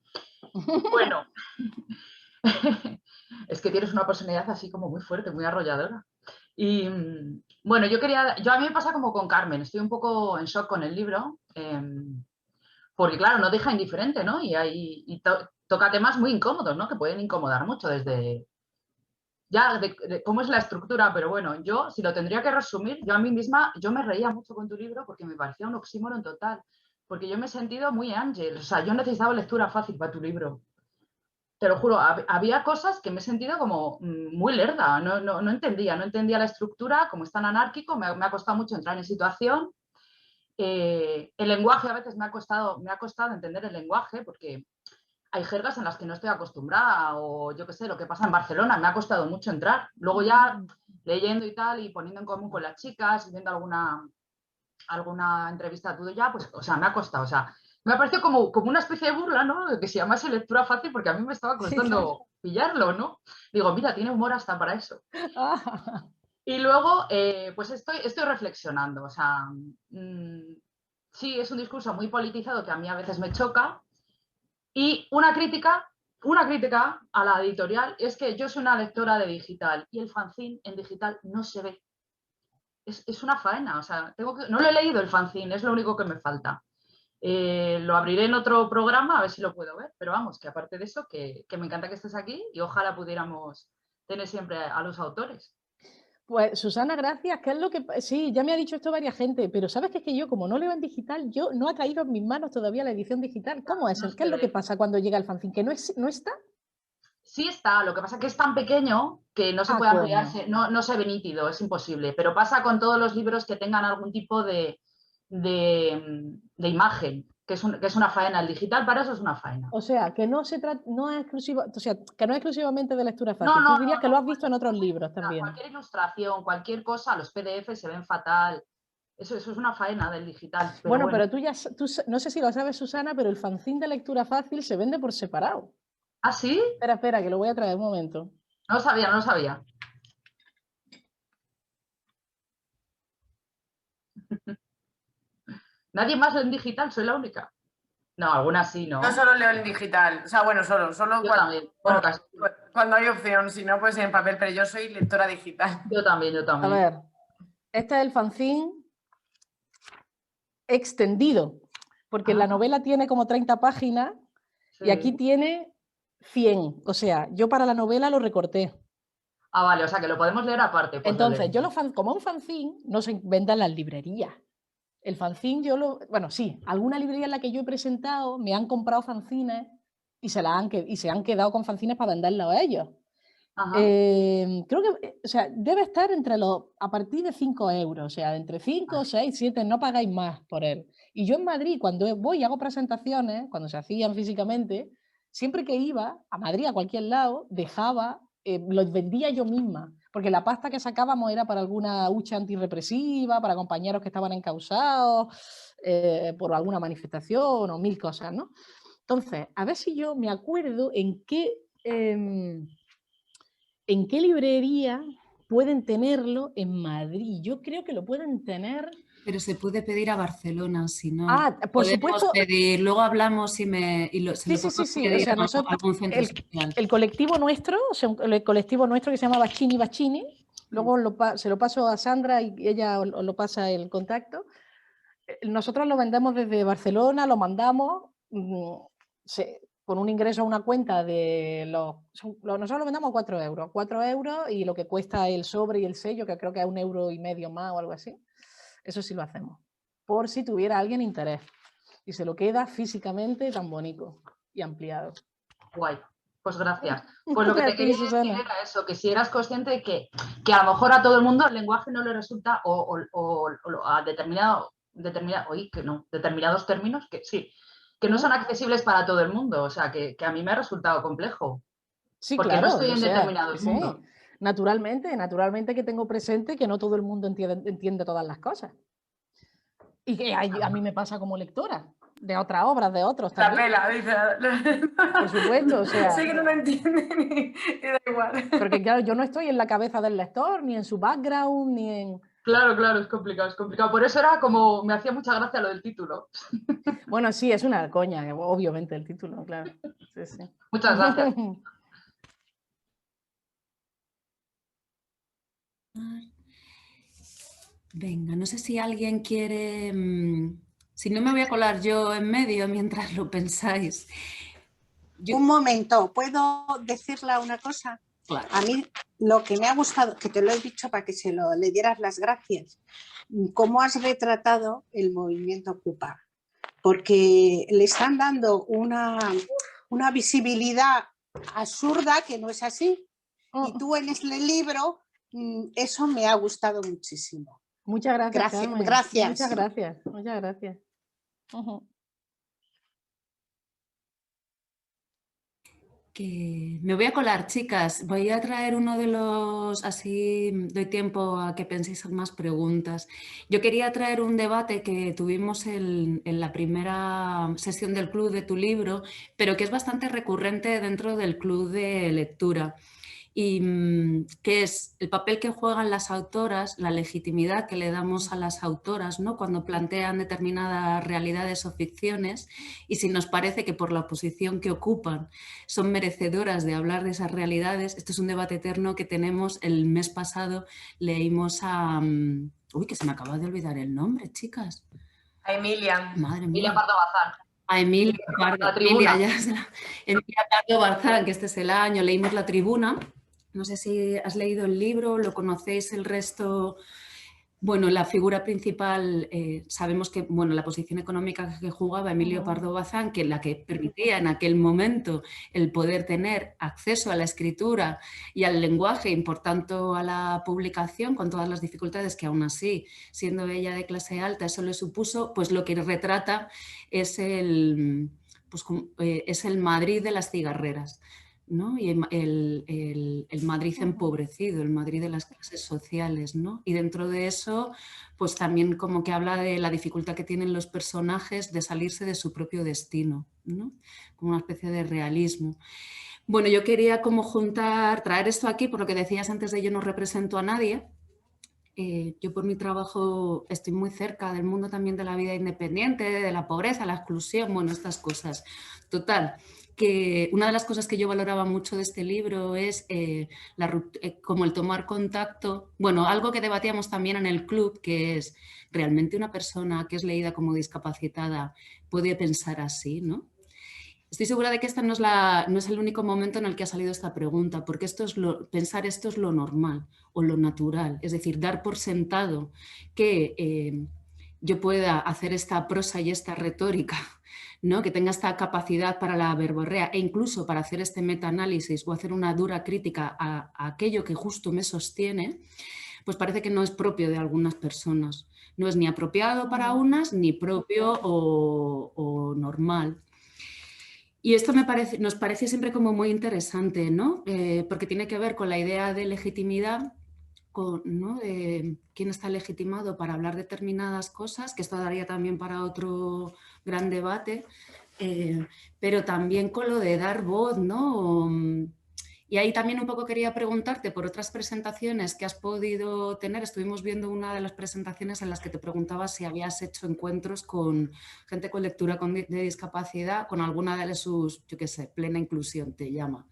Bueno, es que tienes una personalidad así como muy fuerte, muy arrolladora. Y bueno, a mí me pasa como con Carmen, estoy un poco en shock con el libro, porque claro, no deja indiferente, ¿no? Y toca temas muy incómodos, ¿no? Que pueden incomodar mucho desde ya de cómo es la estructura, pero bueno, yo si lo tendría que resumir, yo a mí misma, yo me reía mucho con tu libro porque me parecía un oxímoron total, porque yo me he sentido muy Ángel, o sea, yo necesitaba lectura fácil para tu libro. Te lo juro, había cosas que me he sentido como muy lerda, no entendía la estructura, como es tan anárquico, me ha costado mucho entrar en situación. El lenguaje a veces me ha costado entender el lenguaje, porque hay jergas en las que no estoy acostumbrada, o yo qué sé, lo que pasa en Barcelona, me ha costado mucho entrar. Luego ya leyendo y tal, y poniendo en común con las chicas, y viendo alguna entrevista tuya, pues, o sea, me ha costado, o sea, me ha parecido como una especie de burla, ¿no? Que se llamase lectura fácil, porque a mí me estaba costando pillarlo, ¿no? Digo, mira, tiene humor hasta para eso. Y luego, pues estoy reflexionando, o sea, sí, es un discurso muy politizado que a mí a veces me choca, y una crítica a la editorial es que yo soy una lectora de digital, y el fanzine en digital no se ve. Es una faena, o sea, no lo he leído el fanzine, es lo único que me falta. Lo abriré en otro programa a ver si lo puedo ver, pero vamos, que aparte de eso, que me encanta que estés aquí y ojalá pudiéramos tener siempre a los autores. Pues Susana, gracias. ¿Qué es lo que...? Sí, ya me ha dicho esto varias gente, pero sabes que es que yo, como no leo en digital, yo no ha caído en mis manos todavía la edición digital. ¿Cómo es? ¿Qué es lo que pasa cuando llega el fanzine? ¿Que no está? Sí está, lo que pasa es que es tan pequeño que no se puede ampliarse, no se ve nítido, es imposible, pero pasa con todos los libros que tengan algún tipo de imagen, que es una faena. El digital para eso es una faena. O sea, que no es exclusivamente de lectura fácil. Tú dirías que lo has visto en otros libros también. Cualquier ilustración, cualquier cosa, los PDF se ven fatal. Eso es una faena del digital. Pero bueno, pero tú no sé si lo sabes, Susana, pero el fanzine de lectura fácil se vende por separado. ¿Ah, sí? Espera, que lo voy a traer un momento. No lo sabía. ¿Nadie más lee en digital? ¿Soy la única? No, algunas sí, ¿no? Yo solo leo en digital. O sea, bueno, solo cuando hay opción, si no, pues en papel, pero yo soy lectora digital. Yo también. A ver, este es el fanzine extendido, porque la novela tiene como 30 páginas y aquí tiene 100. O sea, yo para la novela lo recorté. Ah, vale, o sea que lo podemos leer aparte. Pues entonces, como un fanzine no se vende en las librerías. El fanzine bueno, sí, alguna librería en la que yo he presentado me han comprado fanzines y se han quedado con fanzines para venderlos a ellos. Creo que, o sea, debe estar a partir de 5 euros, o sea, entre 5, 6, 7, no pagáis más por él. Y yo en Madrid, cuando voy y hago presentaciones, cuando se hacían físicamente, siempre que iba a Madrid, a cualquier lado, dejaba, los vendía yo misma, porque la pasta que sacábamos era para alguna hucha antirrepresiva, para compañeros que estaban encausados por alguna manifestación o 1000 cosas, ¿no? Entonces, a ver si yo me acuerdo en qué librería pueden tenerlo en Madrid. Yo creo que lo pueden tener... Pero se puede pedir a Barcelona, si no. Ah, por supuesto. Pedir, luego hablamos y Sí. O sea, nosotros, el colectivo nuestro, o sea, el colectivo nuestro que se llama Bacchini Bacchini, luego se lo paso a Sandra y ella os lo pasa el contacto. Nosotros lo vendemos desde Barcelona, lo mandamos con un ingreso a una cuenta de nosotros lo vendemos a 4 euros. 4 euros y lo que cuesta el sobre y el sello, que creo que es 1,5 € más o algo así. Eso sí lo hacemos, por si tuviera alguien interés. Y se lo queda físicamente tan bonito y ampliado. Guay, pues gracias. Pues lo que te quería decir Susana. era eso, que si eras consciente de que a lo mejor a todo el mundo el lenguaje no le resulta, o a determinados términos que sí, que no son accesibles para todo el mundo. O sea, que a mí me ha resultado complejo. Sí, porque claro, no estoy en determinados sí. mundos. Naturalmente que tengo presente que no todo el mundo entiende todas las cosas. Y que a mí me pasa como lectora, de otras obras, de otros La también. pela, dice. Por supuesto, o sea... Sé que no lo entiende y da igual. Porque claro, yo no estoy en la cabeza del lector, ni en su background, ni en... Claro, es complicado. Por eso era como, me hacía mucha gracia lo del título. Bueno, sí, es una coña, obviamente, el título, claro. Sí. Muchas gracias. Venga, no sé si alguien quiere... si no me voy a colar yo en medio mientras lo pensáis. Un momento, ¿puedo decirle una cosa? Claro. A mí lo que me ha gustado, que te lo he dicho para que le dieras las gracias, cómo has retratado el movimiento Ocupa, porque le están dando una visibilidad absurda que no es así. Y tú en este libro, eso me ha gustado muchísimo. Muchas gracias, Carmen. Gracias. Muchas gracias. Que me voy a colar, chicas. Voy a traer uno de los, así doy tiempo a que penséis en más preguntas. Yo quería traer un debate que tuvimos en la primera sesión del Club de tu Libro, pero que es bastante recurrente dentro del Club de Lectura. Y que es el papel que juegan las autoras, la legitimidad que le damos a las autoras, ¿no?, cuando plantean determinadas realidades o ficciones, y si nos parece que por la posición que ocupan son merecedoras de hablar de esas realidades. Esto es un debate eterno que tenemos. El mes pasado leímos a... uy, que se me acaba de olvidar el nombre, chicas. A Emilia. Madre mía. Emilia Pardo Bazán. A Emilia Pardo Bazán, que este es el año. Leímos La Tribuna. No sé si has leído el libro, lo conocéis el resto. Bueno, la figura principal, sabemos que, bueno, la posición económica que jugaba Emilio Pardo Bazán, que la que permitía en aquel momento el poder tener acceso a la escritura y al lenguaje y por tanto a la publicación, con todas las dificultades que aún así, siendo ella de clase alta, eso le supuso, pues lo que retrata es el Madrid de las cigarreras, ¿no? Y el Madrid empobrecido, el Madrid de las clases sociales, ¿no? Y dentro de eso, pues también como que habla de la dificultad que tienen los personajes de salirse de su propio destino, ¿no? Como una especie de realismo. Bueno, yo quería como traer esto aquí, por lo que decías antes de yo no represento a nadie. Yo por mi trabajo estoy muy cerca del mundo también de la vida independiente, de la pobreza, la exclusión, bueno, estas cosas. Total, que una de las cosas que yo valoraba mucho de este libro es como el tomar contacto, bueno, algo que debatíamos también en el club, que es realmente una persona que es leída como discapacitada puede pensar así, ¿no? Estoy segura de que este no es el único momento en el que ha salido esta pregunta, porque pensar esto es lo normal o lo natural, es decir, dar por sentado que yo pueda hacer esta prosa y esta retórica, ¿no?, que tenga esta capacidad para la verborrea e incluso para hacer este metaanálisis o hacer una dura crítica a aquello que justo me sostiene, pues parece que no es propio de algunas personas. No es ni apropiado para unas, ni propio o normal. Y esto nos parece siempre como muy interesante, ¿no? Porque tiene que ver con la idea de legitimidad, ¿no? De quién está legitimado para hablar determinadas cosas, que esto daría también para otro gran debate, pero también con lo de dar voz, ¿no? Y ahí también un poco quería preguntarte por otras presentaciones que has podido tener. Estuvimos viendo una de las presentaciones en las que te preguntaba si habías hecho encuentros con gente con lectura de discapacidad, con alguna de sus, yo qué sé, plena inclusión te llama.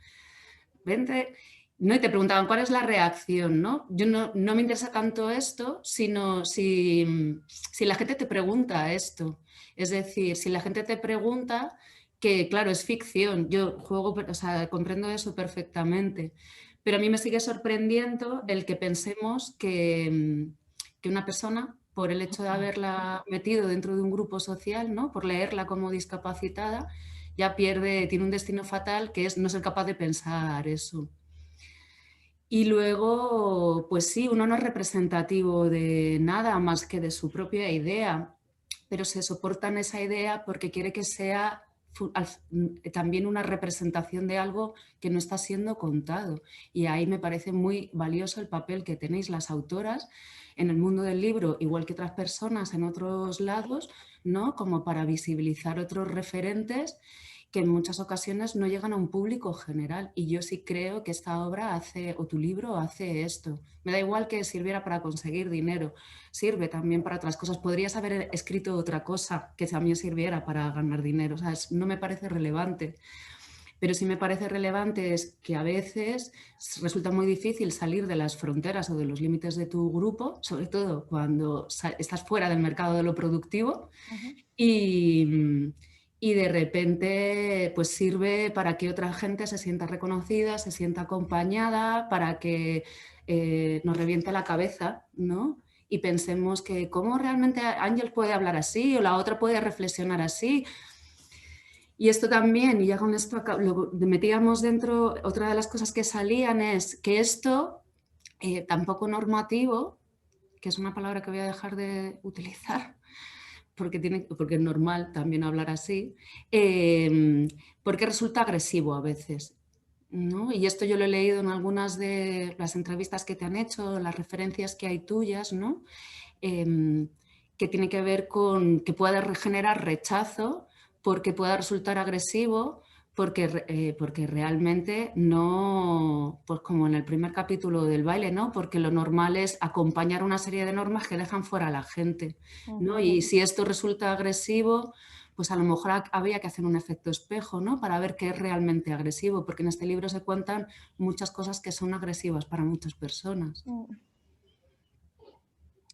Vente, ¿no? Y te preguntaban cuál es la reacción, ¿no? Yo no me interesa tanto esto, sino si la gente te pregunta esto. Es decir, si la gente te pregunta, que claro, es ficción, yo juego, o sea, comprendo eso perfectamente, pero a mí me sigue sorprendiendo el que pensemos que una persona, por el hecho de haberla metido dentro de un grupo social, ¿no? Por leerla como discapacitada, ya tiene un destino fatal que es no ser capaz de pensar eso. Y luego, pues sí, uno no es representativo de nada más que de su propia idea, pero se soportan esa idea porque quiere que sea también una representación de algo que no está siendo contado. Y ahí me parece muy valioso el papel que tenéis las autoras en el mundo del libro, igual que otras personas en otros lados, ¿no? Como para visibilizar otros referentes que en muchas ocasiones no llegan a un público general. Y yo sí creo que esta obra hace, o tu libro hace esto. Me da igual que sirviera para conseguir dinero, sirve también para otras cosas. Podrías haber escrito otra cosa que también sirviera para ganar dinero. O sea, no me parece relevante. Pero sí me parece relevante es que a veces resulta muy difícil salir de las fronteras o de los límites de tu grupo, sobre todo cuando estás fuera del mercado de lo productivo. Y de repente pues sirve para que otra gente se sienta reconocida, se sienta acompañada, para que nos reviente la cabeza, ¿no? Y pensemos que cómo realmente Ángel puede hablar así o la otra puede reflexionar así. Y esto también, y ya con esto lo metíamos dentro, otra de las cosas que salían es que esto tampoco normativo, que es una palabra que voy a dejar de utilizar, porque es normal también hablar así, porque resulta agresivo a veces, ¿no? Y esto yo lo he leído en algunas de las entrevistas que te han hecho, las referencias que hay tuyas, ¿no? Que tiene que ver con que pueda generar rechazo, porque pueda resultar agresivo, porque realmente no, pues como en el primer capítulo del baile, ¿no? Porque lo normal es acompañar una serie de normas que dejan fuera a la gente, ¿no? Y si esto resulta agresivo, pues a lo mejor habría que hacer un efecto espejo, ¿no? Para ver qué es realmente agresivo, porque en este libro se cuentan muchas cosas que son agresivas para muchas personas.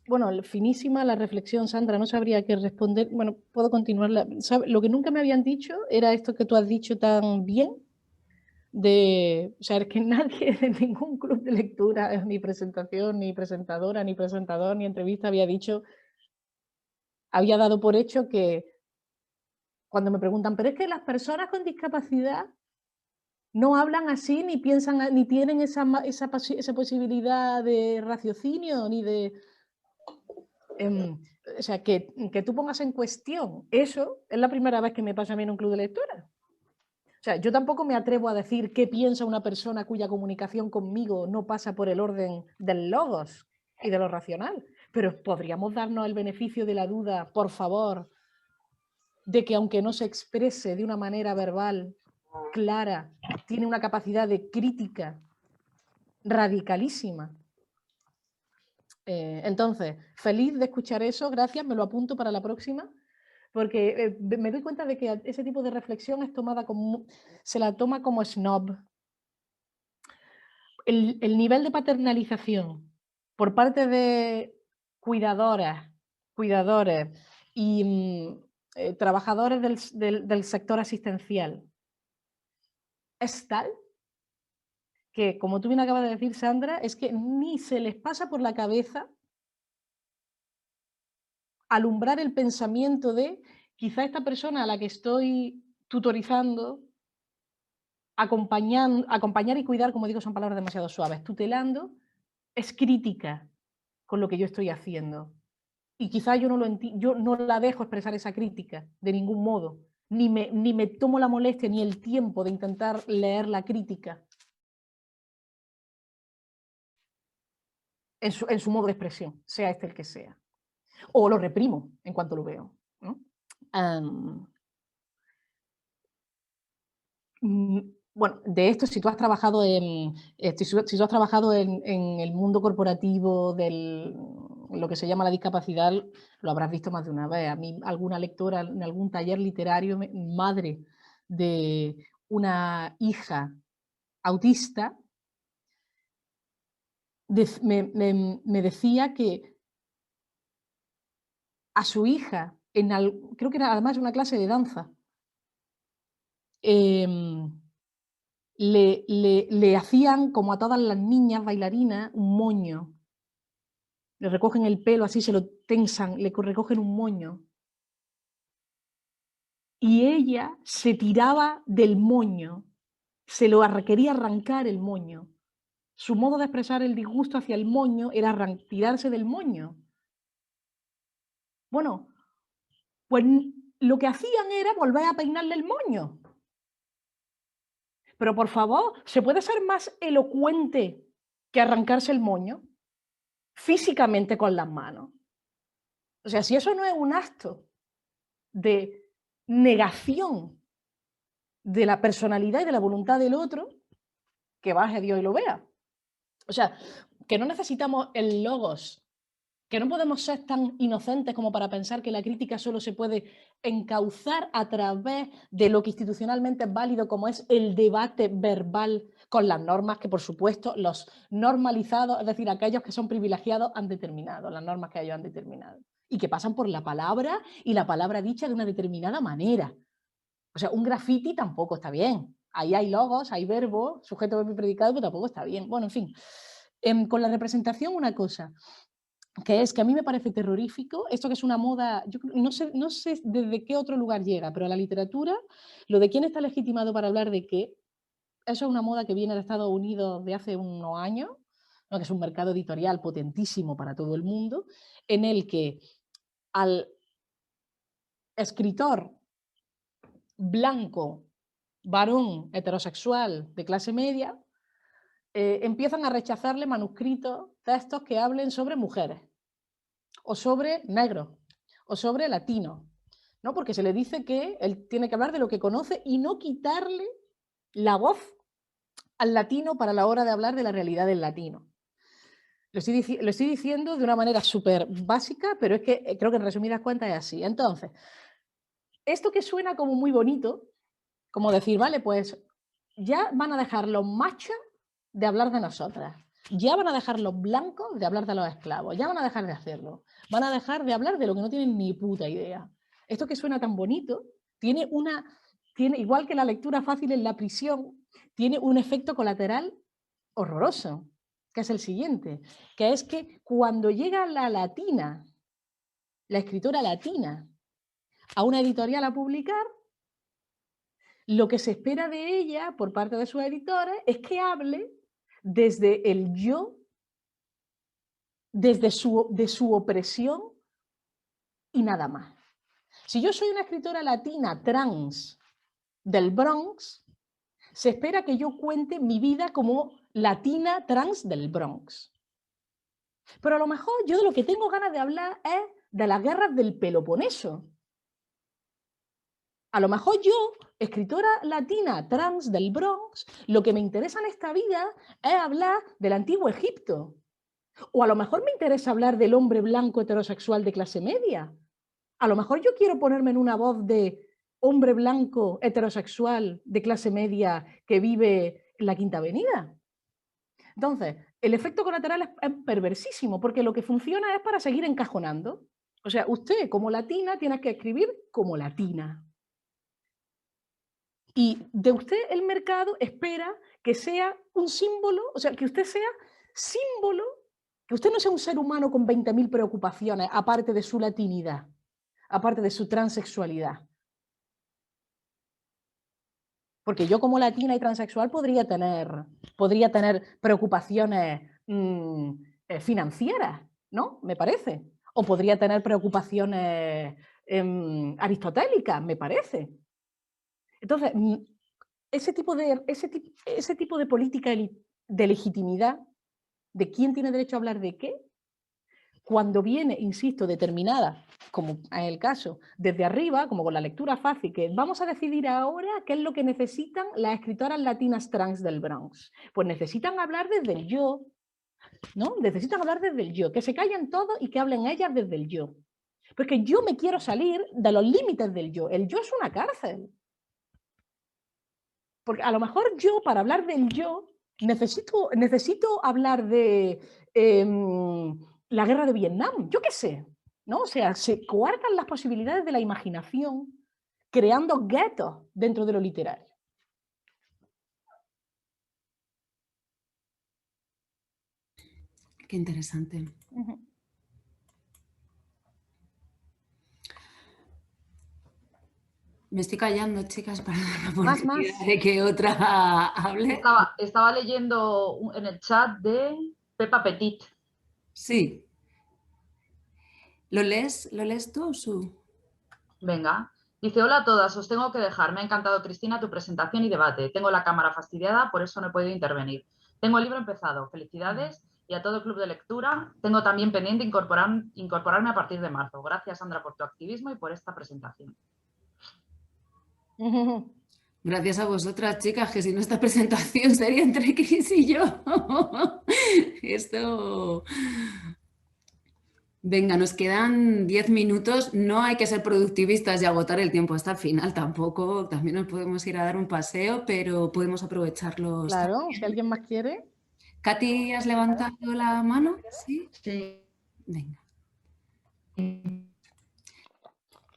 Bueno, finísima la reflexión, Sandra, no sabría qué responder. Bueno, puedo continuar. Lo que nunca me habían dicho era esto que tú has dicho tan bien, o sea, es que nadie de ningún club de lectura, ni presentación, ni presentadora, ni presentador, ni entrevista había dado por hecho que cuando me preguntan, pero es que las personas con discapacidad no hablan así, ni piensan, ni tienen esa posibilidad de raciocinio, ni de... o sea, que tú pongas en cuestión eso es la primera vez que me pasa a mí en un club de lectura. O sea, yo tampoco me atrevo a decir qué piensa una persona cuya comunicación conmigo no pasa por el orden del logos y de lo racional. Pero podríamos darnos el beneficio de la duda, por favor, de que aunque no se exprese de una manera verbal clara, tiene una capacidad de crítica radicalísima. Entonces, feliz de escuchar eso, gracias, me lo apunto para la próxima, porque me doy cuenta de que ese tipo de reflexión es tomada como, se la toma como snob. El nivel de paternalización por parte de cuidadoras, cuidadores y trabajadores del sector asistencial es tal que, como tú bien acabas de decir, Sandra, es que ni se les pasa por la cabeza alumbrar el pensamiento de quizá esta persona a la que estoy tutorizando, acompañar y cuidar, como digo, son palabras demasiado suaves, tutelando, es crítica con lo que yo estoy haciendo. Y quizá yo no la dejo expresar esa crítica de ningún modo. ni me tomo la molestia ni el tiempo de intentar leer la crítica en su modo de expresión, sea este el que sea. O lo reprimo en cuanto lo veo, ¿no? Bueno, de esto, si tú has trabajado en el mundo corporativo lo que se llama la discapacidad, lo habrás visto más de una vez. A mí, alguna lectora en algún taller literario, madre de una hija autista, me decía que a su hija, creo que era además una clase de danza, le hacían, como a todas las niñas bailarinas, un moño. Le recogen el pelo, así se lo tensan, le recogen un moño. Y ella se tiraba del moño, quería arrancar el moño. Su modo de expresar el disgusto hacia el moño era tirarse del moño. Bueno, pues lo que hacían era volver a peinarle el moño. Pero por favor, ¿se puede ser más elocuente que arrancarse el moño? Físicamente con las manos. O sea, si eso no es un acto de negación de la personalidad y de la voluntad del otro, que baje Dios y lo vea. O sea, que no necesitamos el logos, que no podemos ser tan inocentes como para pensar que la crítica solo se puede encauzar a través de lo que institucionalmente es válido, como es el debate verbal con las normas que, por supuesto, los normalizados, es decir, aquellos que son privilegiados, han determinado, las normas que ellos han determinado, y que pasan por la palabra y la palabra dicha de una determinada manera. O sea, un graffiti tampoco está bien. Ahí hay logos, hay verbos, sujeto, verbo y predicado, pero tampoco está bien. Bueno, en fin. Con la representación, una cosa, que es que a mí me parece terrorífico, esto que es una moda, yo no sé desde qué otro lugar llega, pero a la literatura, lo de quién está legitimado para hablar de qué, eso es una moda que viene de Estados Unidos de hace unos años, ¿no? Que es un mercado editorial potentísimo para todo el mundo, en el que al escritor blanco, varón, heterosexual, de clase media, empiezan a rechazarle manuscritos, textos que hablen sobre mujeres, o sobre negros, o sobre latinos, ¿no? Porque se le dice que él tiene que hablar de lo que conoce y no quitarle la voz al latino para la hora de hablar de la realidad del latino. Lo estoy diciendo de una manera súper básica, pero es que creo que en resumidas cuentas es así. Entonces, esto que suena como muy bonito, como decir, vale, pues ya van a dejar los machos de hablar de nosotras, ya van a dejar los blancos de hablar de los esclavos, ya van a dejar de hacerlo, van a dejar de hablar de lo que no tienen ni puta idea. Esto que suena tan bonito tiene, igual que la lectura fácil en la prisión, tiene un efecto colateral horroroso, que es el siguiente, que es que cuando llega la latina, la escritora latina, a una editorial a publicar, lo que se espera de ella por parte de sus editores es que hable desde el yo, desde de su opresión y nada más. Si yo soy una escritora latina trans del Bronx, se espera que yo cuente mi vida como latina trans del Bronx. Pero a lo mejor yo de lo que tengo ganas de hablar es de las guerras del Peloponeso. A lo mejor yo, escritora latina trans del Bronx, lo que me interesa en esta vida es hablar del antiguo Egipto. O a lo mejor me interesa hablar del hombre blanco heterosexual de clase media. A lo mejor yo quiero ponerme en una voz de hombre blanco heterosexual de clase media que vive en la Quinta Avenida. Entonces, el efecto colateral es perversísimo, porque lo que funciona es para seguir encajonando. O sea, usted como latina tiene que escribir como latina. Y de usted el mercado espera que sea un símbolo, o sea, que usted sea símbolo, que usted no sea un ser humano con 20.000 preocupaciones, aparte de su latinidad, aparte de su transexualidad. Porque yo como latina y transexual podría tener preocupaciones financieras, ¿no? Me parece. O podría tener preocupaciones aristotélicas, me parece. Entonces, ese tipo de política de legitimidad, de quién tiene derecho a hablar de qué, cuando viene, insisto, determinada, como es el caso, desde arriba, como con la lectura fácil, que vamos a decidir ahora qué es lo que necesitan las escritoras latinas trans del Bronx. Pues necesitan hablar desde el yo, ¿no? Necesitan hablar desde el yo, que se callen todos y que hablen ellas desde el yo. Porque yo me quiero salir de los límites del yo. El yo es una cárcel. Porque a lo mejor yo, para hablar del yo, necesito hablar de la guerra de Vietnam, yo qué sé, ¿no? O sea, se coartan las posibilidades de la imaginación creando guetos dentro de lo literario. Qué interesante. Me estoy callando, chicas, para dar la oportunidad de que otra hable. Estaba leyendo en el chat de Pepa Petit. Sí. ¿Lo lees tú, Su? Venga. Dice, hola a todas, os tengo que dejar. Me ha encantado, Cristina, tu presentación y debate. Tengo la cámara fastidiada, por eso no he podido intervenir. Tengo el libro empezado. Felicidades y a todo el club de lectura. Tengo también pendiente incorporarme a partir de marzo. Gracias, Sandra, por tu activismo y por esta presentación. Gracias a vosotras, chicas, que si no esta presentación sería entre Cris y yo. Esto... Venga, nos quedan 10 minutos. No hay que ser productivistas y agotar el tiempo hasta el final tampoco. También nos podemos ir a dar un paseo, pero podemos aprovecharlos. Claro, también. si alguien más quiere. Katy, ¿has levantado la mano? Sí. Sí. Venga.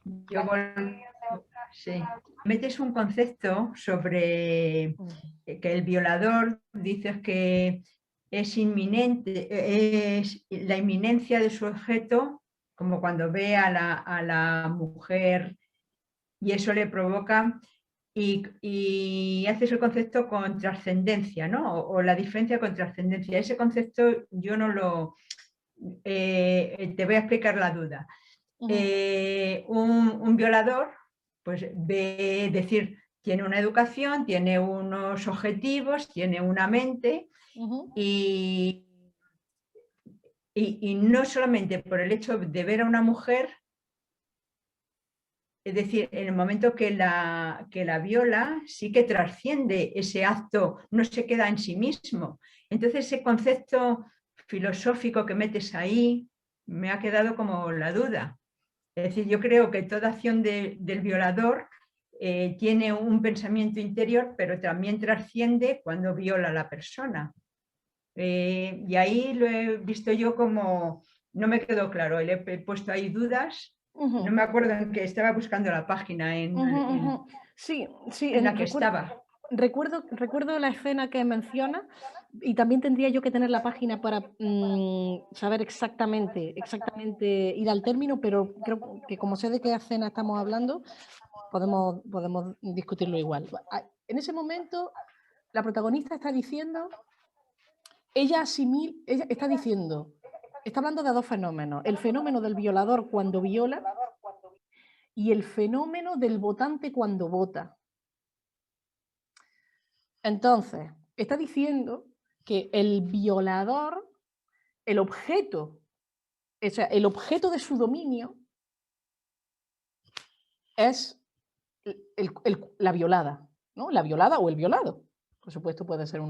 Yo sí. Metes un concepto sobre que el violador, dices que es inminente, es la inminencia de su objeto, como cuando ve a la mujer y eso le provoca, y haces el concepto con trascendencia, ¿no? O la diferencia con trascendencia. Ese concepto yo no lo... te voy a explicar la duda. Un violador, pues ve, es decir, tiene una educación, tiene unos objetivos, tiene una mente y no solamente por el hecho de ver a una mujer, es decir, en el momento que la viola, sí que trasciende ese acto, no se queda en sí mismo. Entonces ese concepto filosófico que metes ahí me ha quedado como la duda. Es decir, yo creo que toda acción del violador tiene un pensamiento interior, pero también trasciende cuando viola a la persona. Y ahí lo he visto yo como, no me quedó claro, le he puesto ahí dudas, no me acuerdo en que estaba buscando la página sí, en la que estaba. Recuerdo la escena que menciona y también tendría yo que tener la página para saber exactamente ir al término, pero creo que como sé de qué escena estamos hablando, podemos discutirlo igual. En ese momento, la protagonista está diciendo, ella está hablando de dos fenómenos, el fenómeno del violador cuando viola y el fenómeno del votante cuando vota. Entonces, está diciendo que el violador, el objeto de su dominio es la violada, ¿no? La violada o el violado. Por supuesto, puede ser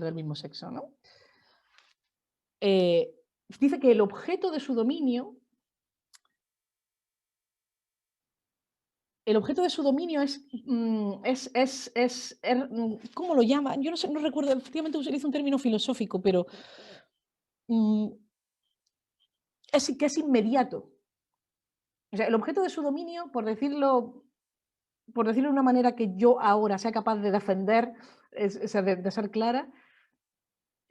del mismo sexo, ¿no? Dice que el objeto de su dominio es, ¿cómo lo llama? Yo no recuerdo, efectivamente utiliza un término filosófico, pero que es inmediato. O sea, el objeto de su dominio, por decirlo de una manera que yo ahora sea capaz de defender, de ser clara,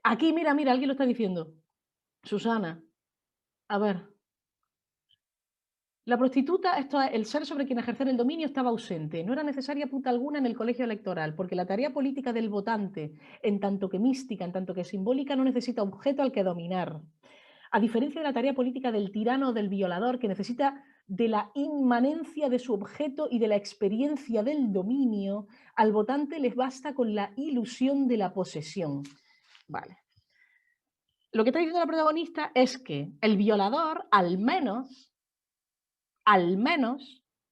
aquí, mira, alguien lo está diciendo. Susana, a ver. La prostituta, esto es, el ser sobre quien ejercer el dominio estaba ausente. No era necesaria puta alguna en el colegio electoral, porque la tarea política del votante, en tanto que mística, en tanto que simbólica, no necesita objeto al que dominar. A diferencia de la tarea política del tirano o del violador, que necesita de la inmanencia de su objeto y de la experiencia del dominio, al votante les basta con la ilusión de la posesión. Vale. Lo que está diciendo la protagonista es que el violador, al menos,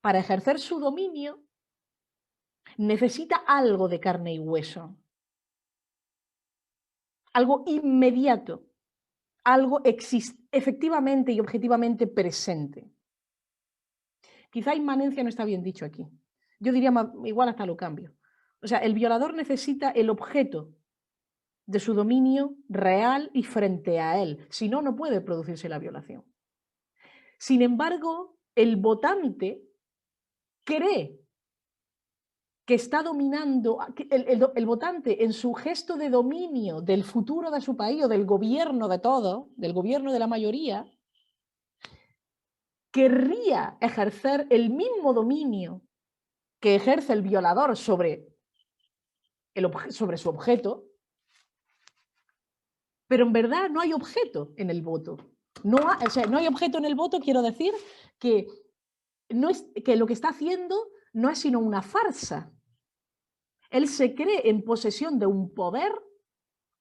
para ejercer su dominio, necesita algo de carne y hueso. Algo inmediato, algo efectivamente y objetivamente presente. Quizá inmanencia no está bien dicho aquí. Yo diría igual hasta lo cambio. O sea, el violador necesita el objeto de su dominio real y frente a él. Si no, no puede producirse la violación. Sin embargo, el votante cree que está dominando, el votante en su gesto de dominio del futuro de su país o del gobierno de todo, del gobierno de la mayoría, querría ejercer el mismo dominio que ejerce el violador sobre su objeto, pero en verdad no hay objeto en el voto. No hay objeto en el voto, quiero decir que lo que está haciendo no es sino una farsa. Él se cree en posesión de un poder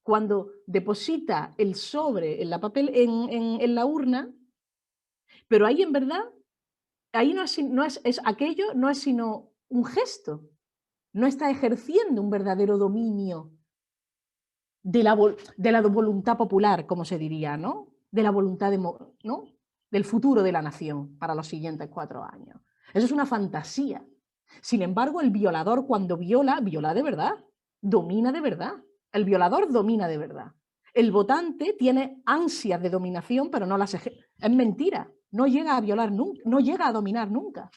cuando deposita el sobre en la urna, pero ahí en verdad, ahí aquello no es sino un gesto. No está ejerciendo un verdadero dominio de la voluntad popular, como se diría, ¿no? De la voluntad ¿no? Del futuro de la nación para los siguientes 4 años. Eso es una fantasía. Sin embargo, el violador cuando viola de verdad, domina de verdad. El violador domina de verdad. El votante tiene ansias de dominación, pero no las ejerce. Es mentira. No llega a violar nunca, no llega a dominar nunca.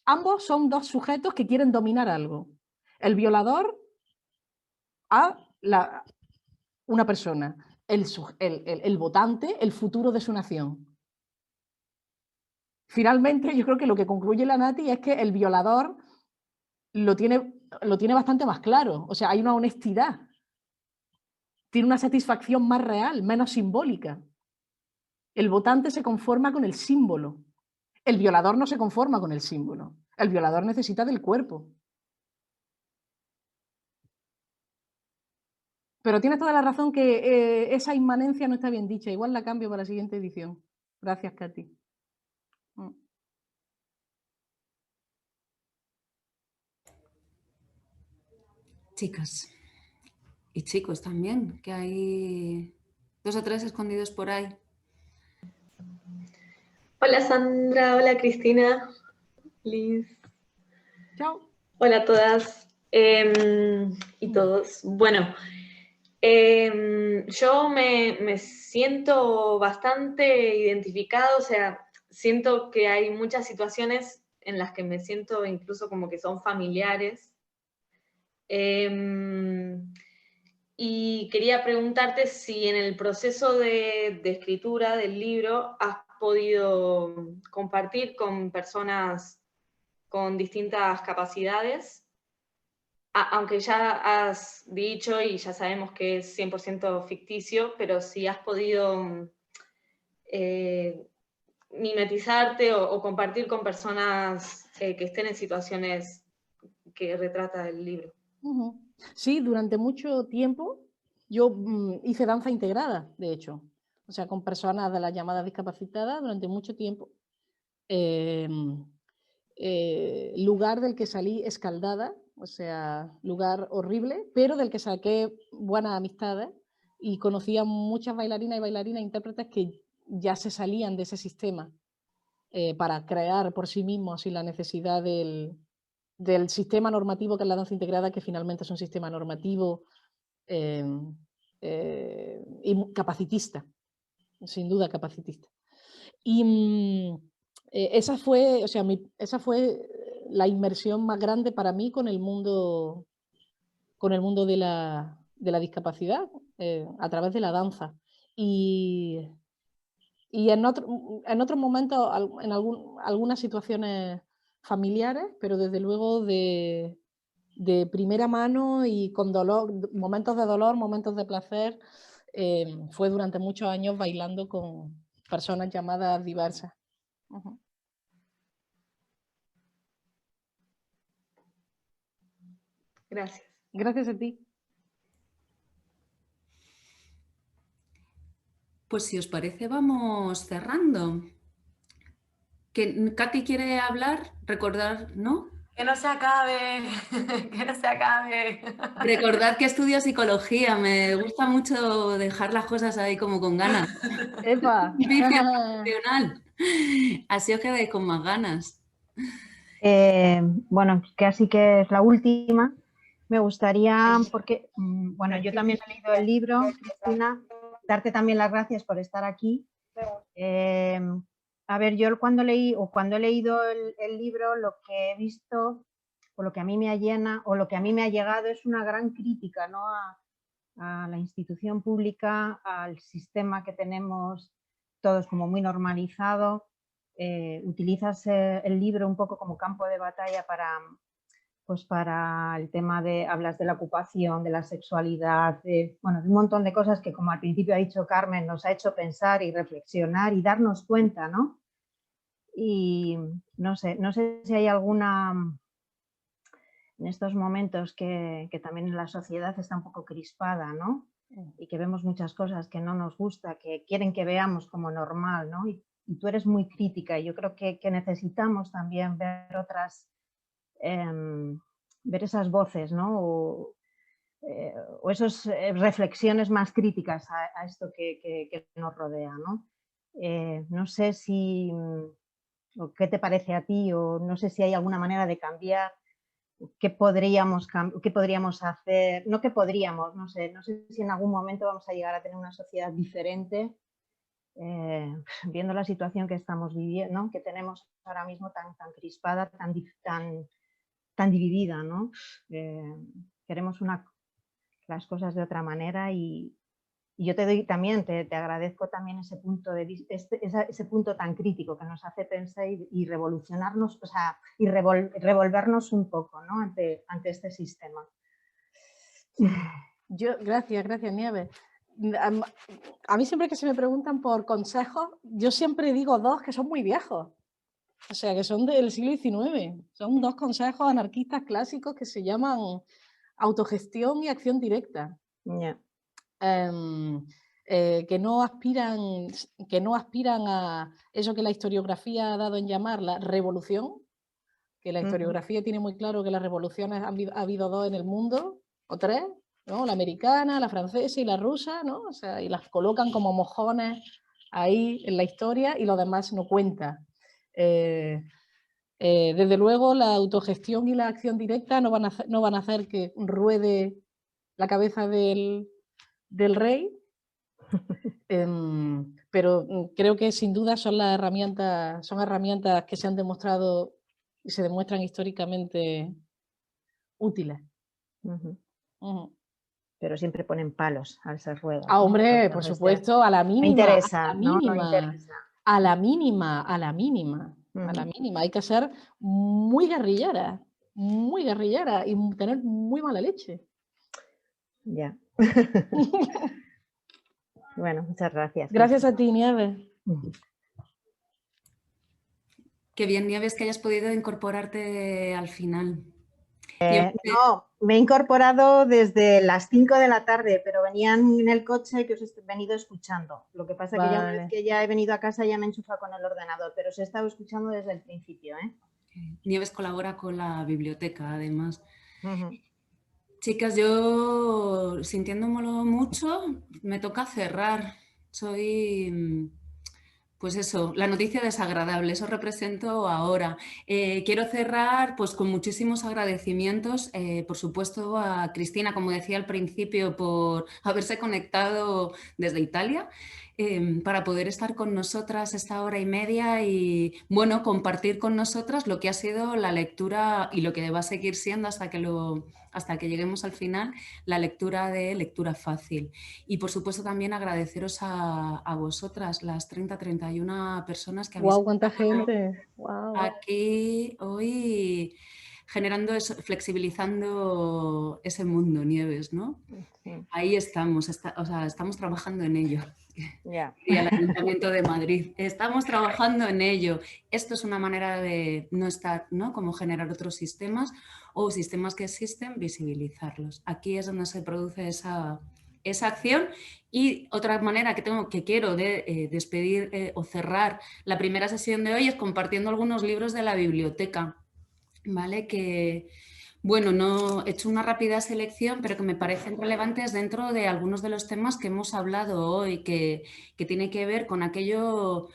Ambos son dos sujetos que quieren dominar algo. El violador a una persona, el votante, el futuro de su nación. Finalmente, yo creo que lo que concluye la Nati es que el violador lo tiene bastante más claro. O sea, hay una honestidad. Tiene una satisfacción más real, menos simbólica. El votante se conforma con el símbolo. El violador no se conforma con el símbolo. El violador necesita del cuerpo. Pero tienes toda la razón que esa inmanencia no está bien dicha. Igual la cambio para la siguiente edición. Gracias, Katy. Chicas y chicos también, que hay 2 o 3 escondidos por ahí. Hola Sandra, hola Cristina, Liz. Chao. Hola a todas y todos. Bueno, yo me siento bastante identificada, o sea, siento que hay muchas situaciones en las que me siento incluso como que son familiares. Y quería preguntarte si en el proceso de escritura del libro has podido compartir con personas con distintas capacidades, aunque ya has dicho y ya sabemos que es 100% ficticio, pero si has podido mimetizarte o compartir con personas que estén en situaciones que retrata el libro. Sí, durante mucho tiempo yo hice danza integrada, de hecho. O sea, con personas de las llamadas discapacitadas durante mucho tiempo. Lugar del que salí escaldada, o sea, lugar horrible, pero del que saqué buenas amistades y conocí a muchas bailarinas y bailarinas, intérpretes que ya se salían de ese sistema para crear por sí mismos sin la necesidad del sistema normativo que es la danza integrada, que finalmente es un sistema normativo y capacitista, sin duda capacitista. Y esa fue la inmersión más grande para mí con el mundo de la discapacidad a través de la danza. Y en otros momentos, en algunas situaciones familiares, pero desde luego de primera mano y con dolor, momentos de dolor, momentos de placer, fue durante muchos años bailando con personas llamadas diversas. Gracias. Gracias a ti. Pues si os parece, vamos cerrando. ¿Que Katy quiere hablar? Recordar, ¿no? Que no se acabe, que no se acabe. Recordad que estudio psicología. Me gusta mucho dejar las cosas ahí como con ganas. ¡Epa! Profesional. Así os quedáis con más ganas. Bueno, casi que es la última. Me gustaría, porque, bueno, yo también he leído el libro, Cristina, darte también las gracias por estar aquí. A ver, yo cuando he leído el libro, lo que he visto, o lo que a mí me llena, o lo que a mí me ha llegado es una gran crítica, ¿no? a la institución pública, al sistema que tenemos todos como muy normalizado. Utilizas el libro un poco como campo de batalla para el tema hablas de la ocupación, de la sexualidad, de un montón de cosas que, como al principio ha dicho Carmen, nos ha hecho pensar y reflexionar y darnos cuenta, ¿no? Y no sé si hay alguna, en estos momentos que también la sociedad está un poco crispada, ¿no? Y que vemos muchas cosas que no nos gusta, que quieren que veamos como normal, ¿no? Y tú eres muy crítica y yo creo que necesitamos también ver ver esas voces, ¿no? O esas reflexiones más críticas a esto que nos rodea, ¿no? No sé si, o qué te parece a ti, o no sé si hay alguna manera de cambiar, qué podríamos hacer, no qué podríamos, no sé si en algún momento vamos a llegar a tener una sociedad diferente, viendo la situación que estamos viviendo, ¿no? Que tenemos ahora mismo tan crispada, tan dividida, ¿no? Queremos las cosas de otra manera y yo te agradezco también ese punto ese punto tan crítico que nos hace pensar y revolucionarnos, o sea, y revolvernos un poco, ¿no? ante este sistema. Gracias, Nieves. A mí siempre que se me preguntan por consejos, yo siempre digo dos que son muy viejos. O sea, que son del siglo XIX. Son dos consejos anarquistas clásicos que se llaman autogestión y acción directa. Yeah. Que no aspiran a eso que la historiografía ha dado en llamar la revolución, que la historiografía tiene muy claro que las revoluciones ha habido dos en el mundo, o tres, ¿no? La americana, la francesa y la rusa, ¿no? O sea, y las colocan como mojones ahí en la historia y lo demás no cuenta. Desde luego la autogestión y la acción directa no van a hacer que ruede la cabeza del rey, pero creo que sin duda son herramientas que se han demostrado y se demuestran históricamente útiles. Pero siempre ponen palos a esas ruedas. Ah, hombre, por supuesto, a la mínima. No interesa, a la mínima. Hay que ser muy guerrillera y tener muy mala leche. Ya. Bueno, muchas gracias. Gracias a ti, Nieves. Qué bien, Nieves, que hayas podido incorporarte al final. No, me he incorporado desde las 5 de la tarde, pero venían en el coche que os he venido escuchando. Lo que pasa es que ya una vez que ya he venido a casa ya me he enchufado con el ordenador, pero os he estado escuchando desde el principio, ¿eh? Nieves colabora con la biblioteca, además. Chicas, yo sintiéndomelo mucho, me toca cerrar. Soy... Pues eso, la noticia desagradable, eso represento ahora. Quiero cerrar pues, con muchísimos agradecimientos, por supuesto a Cristina, como decía al principio, por haberse conectado desde Italia, para poder estar con nosotras esta hora y media y, bueno, compartir con nosotras lo que ha sido la lectura y lo que va a seguir siendo hasta que lleguemos al final, la lectura de Lectura Fácil. Y por supuesto también agradeceros a vosotras, las 31 personas que habéis ¡Guau, cuánta gente! ¡Wow! Aquí hoy generando eso, flexibilizando ese mundo, Nieves, ¿no? Sí. Ahí estamos, o sea, estamos trabajando en ello. Ya. Y el Ayuntamiento de Madrid, estamos trabajando en ello. Esto es una manera de no estar, ¿no? Como generar otros sistemas o sistemas que existen, visibilizarlos. Aquí es donde se produce esa acción. Y otra manera que quiero despedir o cerrar la primera sesión de hoy es compartiendo algunos libros de la biblioteca, ¿vale? Que, bueno, no he hecho una rápida selección, pero que me parecen relevantes dentro de algunos de los temas que hemos hablado hoy, que tiene que ver con aquello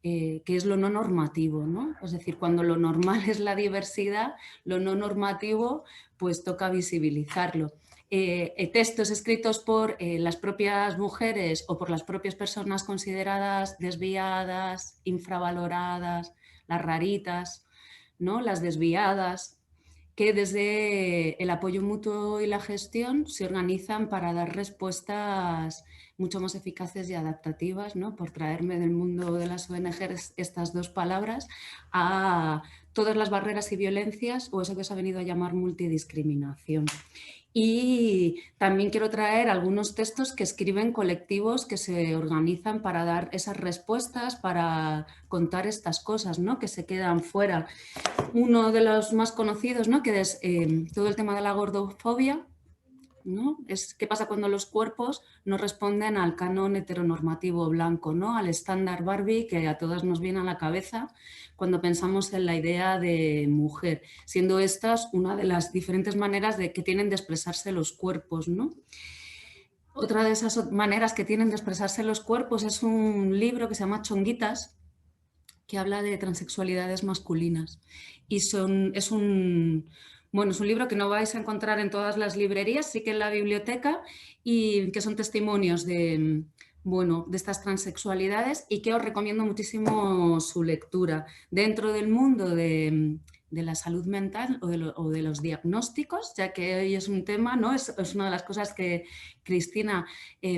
que es lo no normativo, ¿no? Es decir, cuando lo normal es la diversidad, lo no normativo, pues toca visibilizarlo. Textos escritos por las propias mujeres o por las propias personas consideradas desviadas, infravaloradas, las raritas, ¿no? Las desviadas, que desde el apoyo mutuo y la gestión se organizan para dar respuestas mucho más eficaces y adaptativas, ¿no? Por traerme del mundo de las ONGs estas dos palabras, a todas las barreras y violencias, o eso que se ha venido a llamar multidiscriminación. Y también quiero traer algunos textos que escriben colectivos que se organizan para dar esas respuestas, para contar estas cosas, ¿no? Que se quedan fuera. Uno de los más conocidos, ¿no? Que es todo el tema de la gordofobia, ¿no? Es qué pasa cuando los cuerpos no responden al canon heteronormativo blanco, ¿no? Al estándar Barbie que a todas nos viene a la cabeza cuando pensamos en la idea de mujer, siendo estas una de las diferentes maneras que tienen de expresarse los cuerpos, ¿no? Otra de esas maneras que tienen de expresarse los cuerpos es un libro que se llama Chonguitas, que habla de transexualidades masculinas. Y es un libro que no vais a encontrar en todas las librerías, sí que en la biblioteca, y que son testimonios de estas transexualidades, y que os recomiendo muchísimo su lectura. Dentro del mundo de la salud mental o de los diagnósticos, ya que hoy es un tema, ¿no? Es una de las cosas que Cristina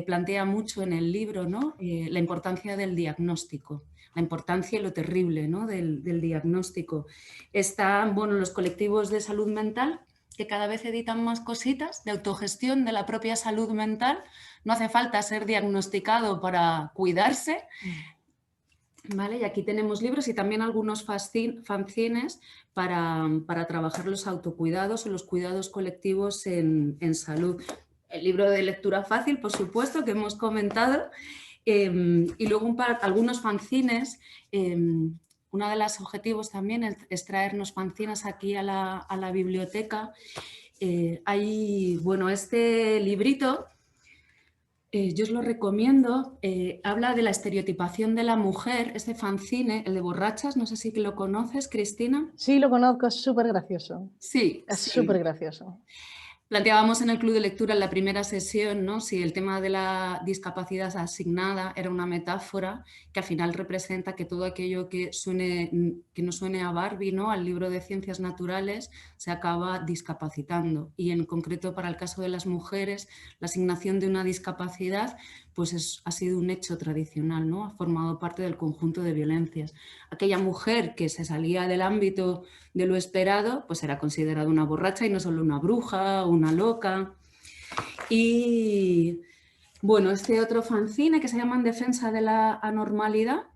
plantea mucho en el libro, ¿no? La importancia del diagnóstico. La importancia y lo terrible, ¿no? del diagnóstico. Están los colectivos de salud mental que cada vez editan más cositas de autogestión de la propia salud mental. No hace falta ser diagnosticado para cuidarse. ¿Vale? Y aquí tenemos libros y también algunos fanzines para trabajar los autocuidados o los cuidados colectivos en salud. El libro de lectura fácil, por supuesto, que hemos comentado. Y luego algunos fanzines. Uno de los objetivos también es traernos fanzines aquí a la biblioteca. Hay, este librito, yo os lo recomiendo, habla de la estereotipación de la mujer, este fanzine, el de borrachas, no sé si lo conoces, Cristina. Sí, lo conozco, es súper gracioso. Sí. Es súper gracioso. Planteábamos en el club de lectura en la primera sesión, ¿no? Si el tema de la discapacidad asignada era una metáfora que al final representa que todo aquello que no suene a Barbie, ¿no? Al libro de ciencias naturales, se acaba discapacitando. Y en concreto para el caso de las mujeres, la asignación de una discapacidad pues ha sido un hecho tradicional, ¿no? Ha formado parte del conjunto de violencias. Aquella mujer que se salía del ámbito de lo esperado, pues era considerada una borracha y no solo una bruja, una loca. Y este otro fanzine que se llama En defensa de la anormalidad,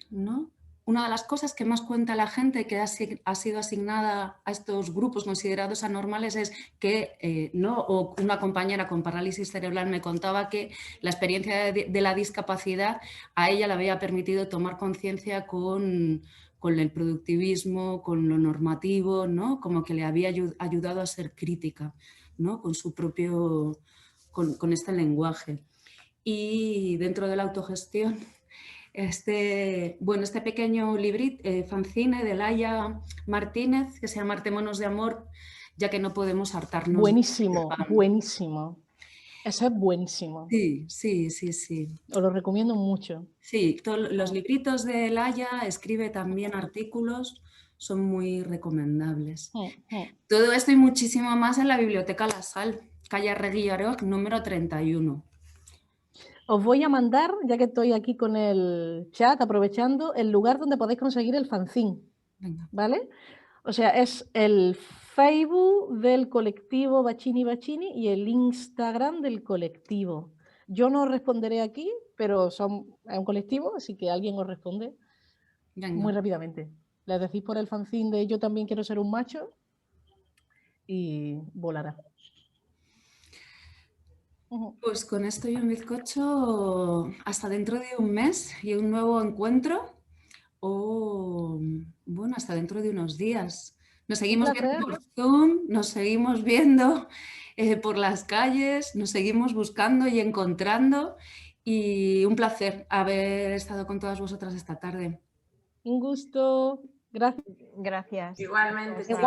¿no? Una de las cosas que más cuenta la gente que ha sido asignada a estos grupos considerados anormales es que, o una compañera con parálisis cerebral me contaba que la experiencia de la discapacidad a ella le había permitido tomar conciencia con el productivismo, con lo normativo, ¿no? Como que le había ayudado a ser crítica, ¿no? Con su propio, con este lenguaje. Y dentro de la autogestión, este pequeño librito, fanzine de Laia Martínez, que se llama Hartémonos de amor, ya que no podemos hartarnos. Buenísimo, buenísimo. Eso es buenísimo. Sí. Os lo recomiendo mucho. Sí, los libritos de Laia, escribe también artículos, son muy recomendables. Todo esto y muchísimo más en la Biblioteca La Sal, calle Arregui Aroj, número 31. Os voy a mandar, ya que estoy aquí con el chat, aprovechando, el lugar donde podéis conseguir el fanzine. Venga. ¿Vale? O sea, es el Facebook del colectivo Bacini Bacini y el Instagram del colectivo. Yo no responderé aquí, pero es un colectivo, así que alguien os responde muy rápidamente. Les decís por el fanzine de Yo también quiero ser un macho y volará. Pues con esto y un bizcocho hasta dentro de un mes y un nuevo encuentro o, bueno, hasta dentro de unos días. Nos seguimos viendo por Zoom, nos seguimos viendo por las calles, nos seguimos buscando y encontrando y un placer haber estado con todas vosotras esta tarde. Un gusto. Gracias. Gracias. Igualmente.